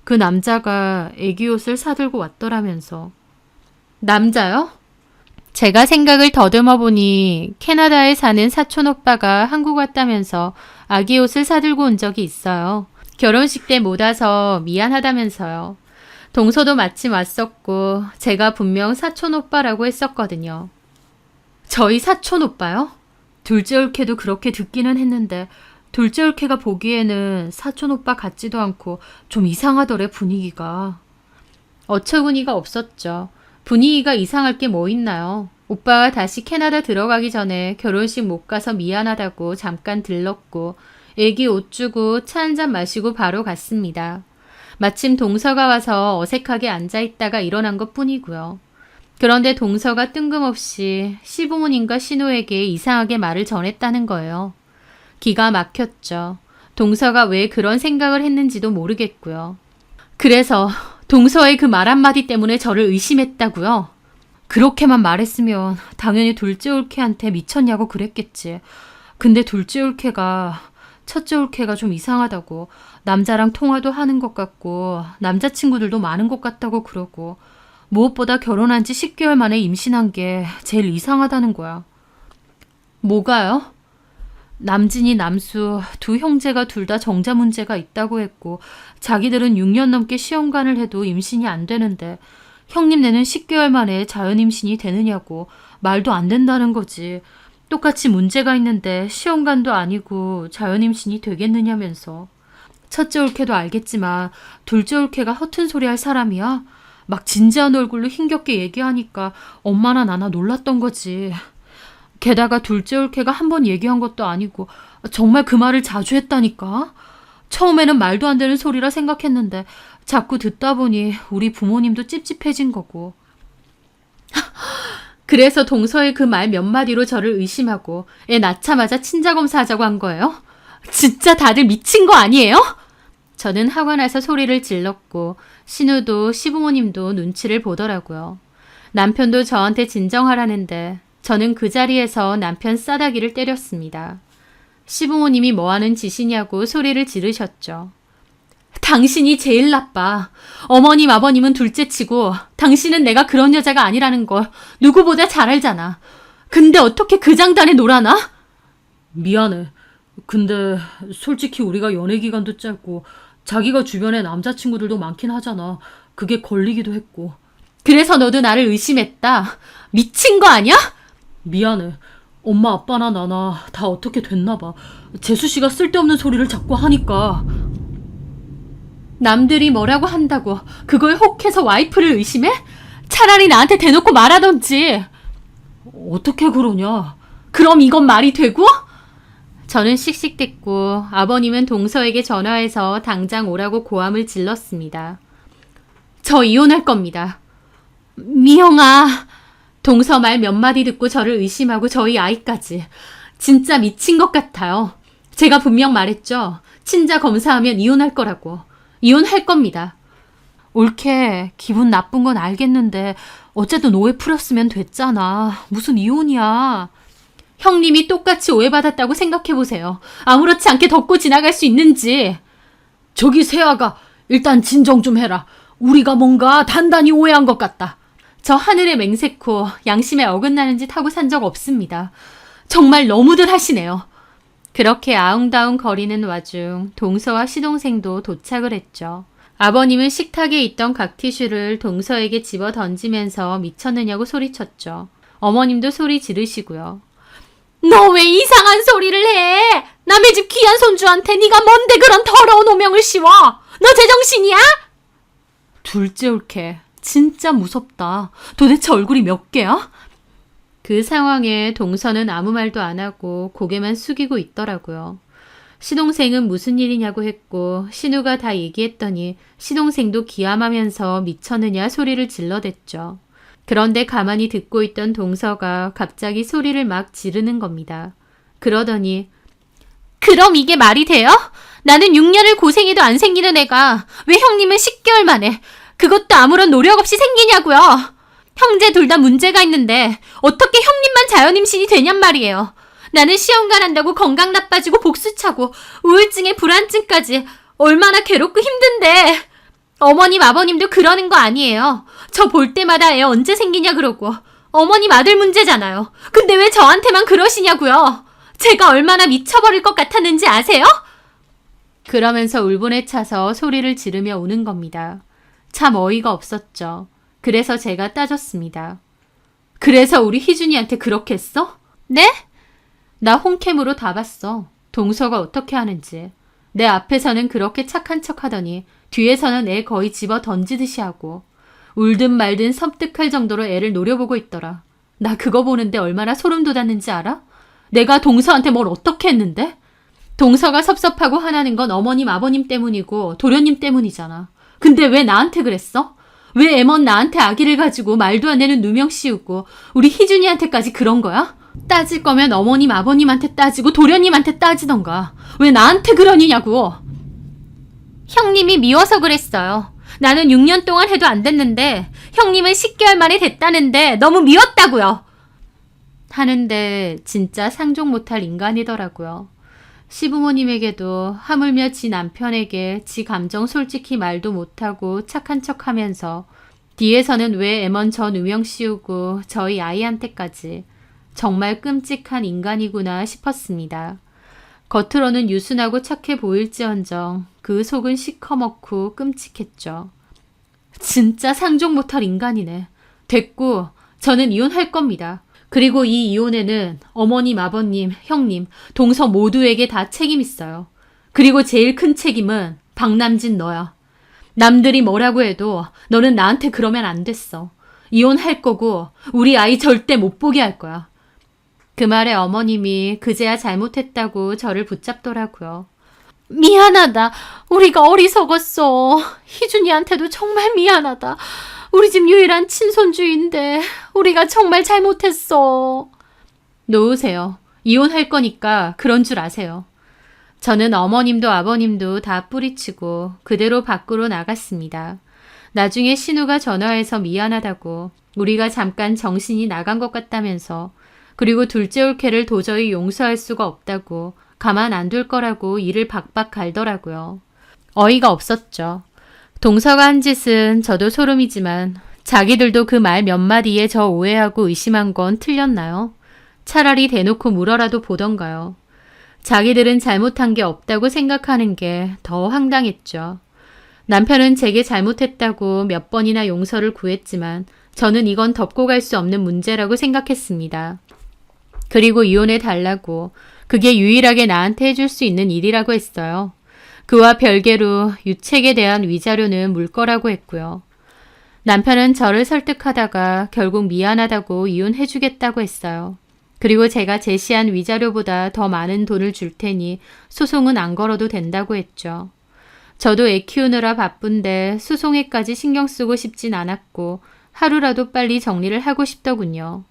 그 남자가 애기 옷을 사들고 왔더라면서. 남자요? 제가 생각을 더듬어 보니 캐나다에 사는 사촌 오빠가 한국 왔다면서 아기 옷을 사들고 온 적이 있어요. 결혼식 때 못 와서 미안하다면서요. 동서도 마침 왔었고 제가 분명 사촌 오빠라고 했었거든요. 저희 사촌 오빠요? 둘째 올케도 그렇게 듣기는 했는데 둘째 올케가 보기에는 사촌 오빠 같지도 않고 좀 이상하더래 분위기가. 어처구니가 없었죠. 분위기가 이상할 게 뭐 있나요? 오빠가 다시 캐나다 들어가기 전에 결혼식 못 가서 미안하다고 잠깐 들렀고 애기 옷 주고 차 한잔 마시고 바로 갔습니다. 마침 동서가 와서 어색하게 앉아있다가 일어난 것 뿐이고요. 그런데 동서가 뜬금없이 시부모님과 신우에게 이상하게 말을 전했다는 거예요. 기가 막혔죠. 동서가 왜 그런 생각을 했는지도 모르겠고요. 그래서 동서의 그 말 한마디 때문에 저를 의심했다고요? 그렇게만 말했으면 당연히 둘째 올케한테 미쳤냐고 그랬겠지. 근데 둘째 올케가 첫째 올케가 좀 이상하다고 남자랑 통화도 하는 것 같고 남자친구들도 많은 것 같다고 그러고 무엇보다 결혼한 지 10개월 만에 임신한 게 제일 이상하다는 거야. 뭐가요? 남진이 남수 두 형제가 둘 다 정자 문제가 있다고 했고 자기들은 6년 넘게 시험관을 해도 임신이 안 되는데 형님네는 10개월 만에 자연 임신이 되느냐고 말도 안 된다는 거지. 똑같이 문제가 있는데 시험관도 아니고 자연 임신이 되겠느냐면서. 첫째 올케도 알겠지만 둘째 올케가 허튼 소리 할 사람이야? 막 진지한 얼굴로 힘겹게 얘기하니까 엄마나 나나 놀랐던 거지. 게다가 둘째 올케가 한 번 얘기한 것도 아니고 정말 그 말을 자주 했다니까. 처음에는 말도 안 되는 소리라 생각했는데 자꾸 듣다 보니 우리 부모님도 찝찝해진 거고. 그래서 동서의 그 말 몇 마디로 저를 의심하고 애 낳자마자 친자검사하자고 한 거예요? 진짜 다들 미친 거 아니에요? 저는 화가 나서 소리를 질렀고 신우도 시부모님도 눈치를 보더라고요. 남편도 저한테 진정하라는데 저는 그 자리에서 남편 싸다기를 때렸습니다. 시부모님이 뭐하는 짓이냐고 소리를 지르셨죠. 당신이 제일 나빠. 어머님 아버님은 둘째치고 당신은 내가 그런 여자가 아니라는 걸 누구보다 잘 알잖아. 근데 어떻게 그 장단에 놀아나? 미안해. 근데 솔직히 우리가 연애 기간도 짧고 자기가 주변에 남자친구들도 많긴 하잖아. 그게 걸리기도 했고. 그래서 너도 나를 의심했다. 미친 거 아니야? 미안해. 엄마 아빠나 나나 다 어떻게 됐나 봐. 재수 씨가 쓸데없는 소리를 자꾸 하니까. 남들이 뭐라고 한다고 그걸 혹해서 와이프를 의심해? 차라리 나한테 대놓고 말하던지. 어떻게 그러냐? 그럼 이건 말이 되고? 저는 씩씩댔고 아버님은 동서에게 전화해서 당장 오라고 고함을 질렀습니다. 저 이혼할 겁니다. 미영아. 동서 말 몇 마디 듣고 저를 의심하고 저희 아이까지. 진짜 미친 것 같아요. 제가 분명 말했죠. 친자 검사하면 이혼할 거라고. 이혼할 겁니다. 올케, 기분 나쁜 건 알겠는데 어쨌든 오해 풀었으면 됐잖아. 무슨 이혼이야. 형님이 똑같이 오해받았다고 생각해보세요. 아무렇지 않게 덮고 지나갈 수 있는지. 저기 세아가 일단 진정 좀 해라. 우리가 뭔가 단단히 오해한 것 같다. 저 하늘에 맹세코 양심에 어긋나는 짓 하고 산 적 없습니다. 정말 너무들 하시네요. 그렇게 아웅다웅 거리는 와중 동서와 시동생도 도착을 했죠. 아버님은 식탁에 있던 각 티슈를 동서에게 집어 던지면서 미쳤느냐고 소리쳤죠. 어머님도 소리 지르시고요. 너 왜 이상한 소리를 해? 남의 집 귀한 손주한테 네가 뭔데 그런 더러운 오명을 씌워? 너 제정신이야? 둘째 올케, 진짜 무섭다. 도대체 얼굴이 몇 개야? 그 상황에 동서는 아무 말도 안 하고 고개만 숙이고 있더라고요. 시동생은 무슨 일이냐고 했고 신우가 다 얘기했더니 시동생도 기함하면서 미쳤느냐 소리를 질러댔죠. 그런데 가만히 듣고 있던 동서가 갑자기 소리를 막 지르는 겁니다. 그러더니 그럼 이게 말이 돼요? 나는 6년을 고생해도 안 생기는 애가 왜 형님은 10개월 만에 그것도 아무런 노력 없이 생기냐고요. 형제 둘 다 문제가 있는데 어떻게 형님만 자연임신이 되냔 말이에요. 나는 시험관 한다고 건강 나빠지고 복수 차고 우울증에 불안증까지 얼마나 괴롭고 힘든데 어머님 아버님도 그러는 거 아니에요. 저 볼 때마다 애 언제 생기냐 그러고 어머님 아들 문제잖아요. 근데 왜 저한테만 그러시냐고요. 제가 얼마나 미쳐버릴 것 같았는지 아세요? 그러면서 울분에 차서 소리를 지르며 우는 겁니다. 참 어이가 없었죠. 그래서 제가 따졌습니다. 그래서 우리 희준이한테 그렇게 했어? 네? 나 홈캠으로 다 봤어. 동서가 어떻게 하는지. 내 앞에서는 그렇게 착한 척 하더니 뒤에서는 애 거의 집어 던지듯이 하고 울든 말든 섬뜩할 정도로 애를 노려보고 있더라. 나 그거 보는데 얼마나 소름 돋았는지 알아? 내가 동서한테 뭘 어떻게 했는데? 동서가 섭섭하고 화나는 건 어머님 아버님 때문이고 도련님 때문이잖아. 근데 왜 나한테 그랬어? 왜 애먼 나한테 아기를 가지고 말도 안 되는 누명 씌우고 우리 희준이한테까지 그런 거야? 따질 거면 어머님 아버님한테 따지고 도련님한테 따지던가. 왜 나한테 그러냐고. 형님이 미워서 그랬어요. 나는 6년 동안 해도 안 됐는데 형님은 10개월 만에 됐다는데 너무 미웠다고요. 하는데 진짜 상종 못할 인간이더라고요. 시부모님에게도 하물며 지 남편에게 지 감정 솔직히 말도 못하고 착한 척하면서 뒤에서는 왜 애먼 저 누명 씌우고 저희 아이한테까지. 정말 끔찍한 인간이구나 싶었습니다. 겉으로는 유순하고 착해 보일지언정 그 속은 시커멓고 끔찍했죠. 진짜 상종 못할 인간이네. 됐고 저는 이혼할 겁니다. 그리고 이 이혼에는 어머님, 아버님, 형님, 동서 모두에게 다 책임 있어요. 그리고 제일 큰 책임은 박남진 너야. 남들이 뭐라고 해도 너는 나한테 그러면 안 됐어. 이혼할 거고 우리 아이 절대 못 보게 할 거야. 그 말에 어머님이 그제야 잘못했다고 저를 붙잡더라고요. 미안하다. 우리가 어리석었어. 희준이한테도 정말 미안하다. 우리 집 유일한 친손주인데 우리가 정말 잘못했어. 놓으세요. 이혼할 거니까 그런 줄 아세요. 저는 어머님도 아버님도 다 뿌리치고 그대로 밖으로 나갔습니다. 나중에 신우가 전화해서 미안하다고 우리가 잠깐 정신이 나간 것 같다면서 그리고 둘째 올케를 도저히 용서할 수가 없다고 가만 안 둘 거라고 이를 박박 갈더라고요. 어이가 없었죠. 동서가 한 짓은 저도 소름이지만 자기들도 그 말 몇 마디에 저 오해하고 의심한 건 틀렸나요? 차라리 대놓고 물어라도 보던가요. 자기들은 잘못한 게 없다고 생각하는 게 더 황당했죠. 남편은 제게 잘못했다고 몇 번이나 용서를 구했지만 저는 이건 덮고 갈 수 없는 문제라고 생각했습니다. 그리고 이혼해 달라고 그게 유일하게 나한테 해줄 수 있는 일이라고 했어요. 그와 별개로 유책에 대한 위자료는 물 거라고 했고요. 남편은 저를 설득하다가 결국 미안하다고 이혼해주겠다고 했어요. 그리고 제가 제시한 위자료보다 더 많은 돈을 줄 테니 소송은 안 걸어도 된다고 했죠. 저도 애 키우느라 바쁜데 소송에까지 신경 쓰고 싶진 않았고 하루라도 빨리 정리를 하고 싶더군요.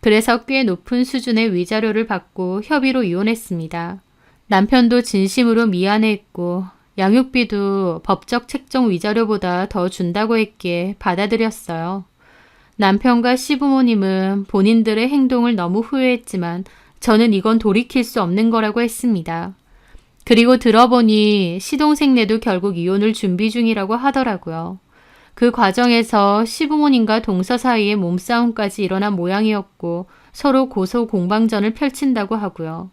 그래서 꽤 높은 수준의 위자료를 받고 협의로 이혼했습니다. 남편도 진심으로 미안해했고 양육비도 법적 책정 위자료보다 더 준다고 했기에 받아들였어요. 남편과 시부모님은 본인들의 행동을 너무 후회했지만 저는 이건 돌이킬 수 없는 거라고 했습니다. 그리고 들어보니 시동생네도 결국 이혼을 준비 중이라고 하더라고요. 그 과정에서 시부모님과 동서 사이에 몸싸움까지 일어난 모양이었고 서로 고소 공방전을 펼친다고 하고요.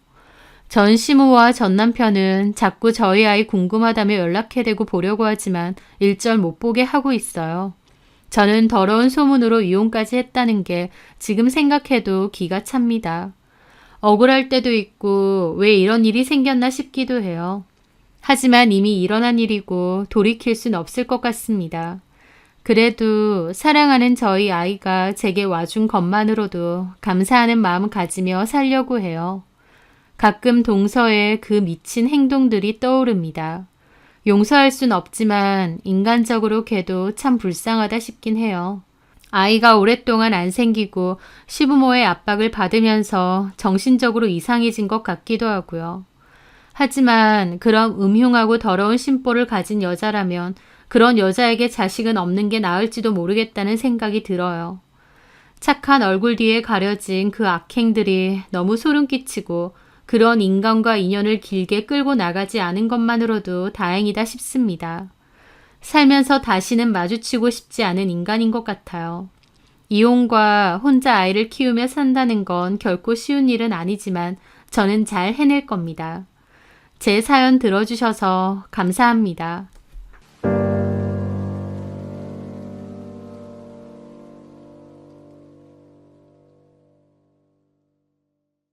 전 시모와 전 남편은 자꾸 저희 아이 궁금하다며 연락해대고 보려고 하지만 일절 못 보게 하고 있어요. 저는 더러운 소문으로 이혼까지 했다는 게 지금 생각해도 기가 찹니다. 억울할 때도 있고 왜 이런 일이 생겼나 싶기도 해요. 하지만 이미 일어난 일이고 돌이킬 순 없을 것 같습니다. 그래도 사랑하는 저희 아이가 제게 와준 것만으로도 감사하는 마음 가지며 살려고 해요. 가끔 동서의 그 미친 행동들이 떠오릅니다. 용서할 순 없지만 인간적으로 걔도 참 불쌍하다 싶긴 해요. 아이가 오랫동안 안 생기고 시부모의 압박을 받으면서 정신적으로 이상해진 것 같기도 하고요. 하지만 그런 음흉하고 더러운 심보를 가진 여자라면 그런 여자에게 자식은 없는 게 나을지도 모르겠다는 생각이 들어요. 착한 얼굴 뒤에 가려진 그 악행들이 너무 소름 끼치고 그런 인간과 인연을 길게 끌고 나가지 않은 것만으로도 다행이다 싶습니다. 살면서 다시는 마주치고 싶지 않은 인간인 것 같아요. 이혼과 혼자 아이를 키우며 산다는 건 결코 쉬운 일은 아니지만 저는 잘 해낼 겁니다. 제 사연 들어주셔서 감사합니다.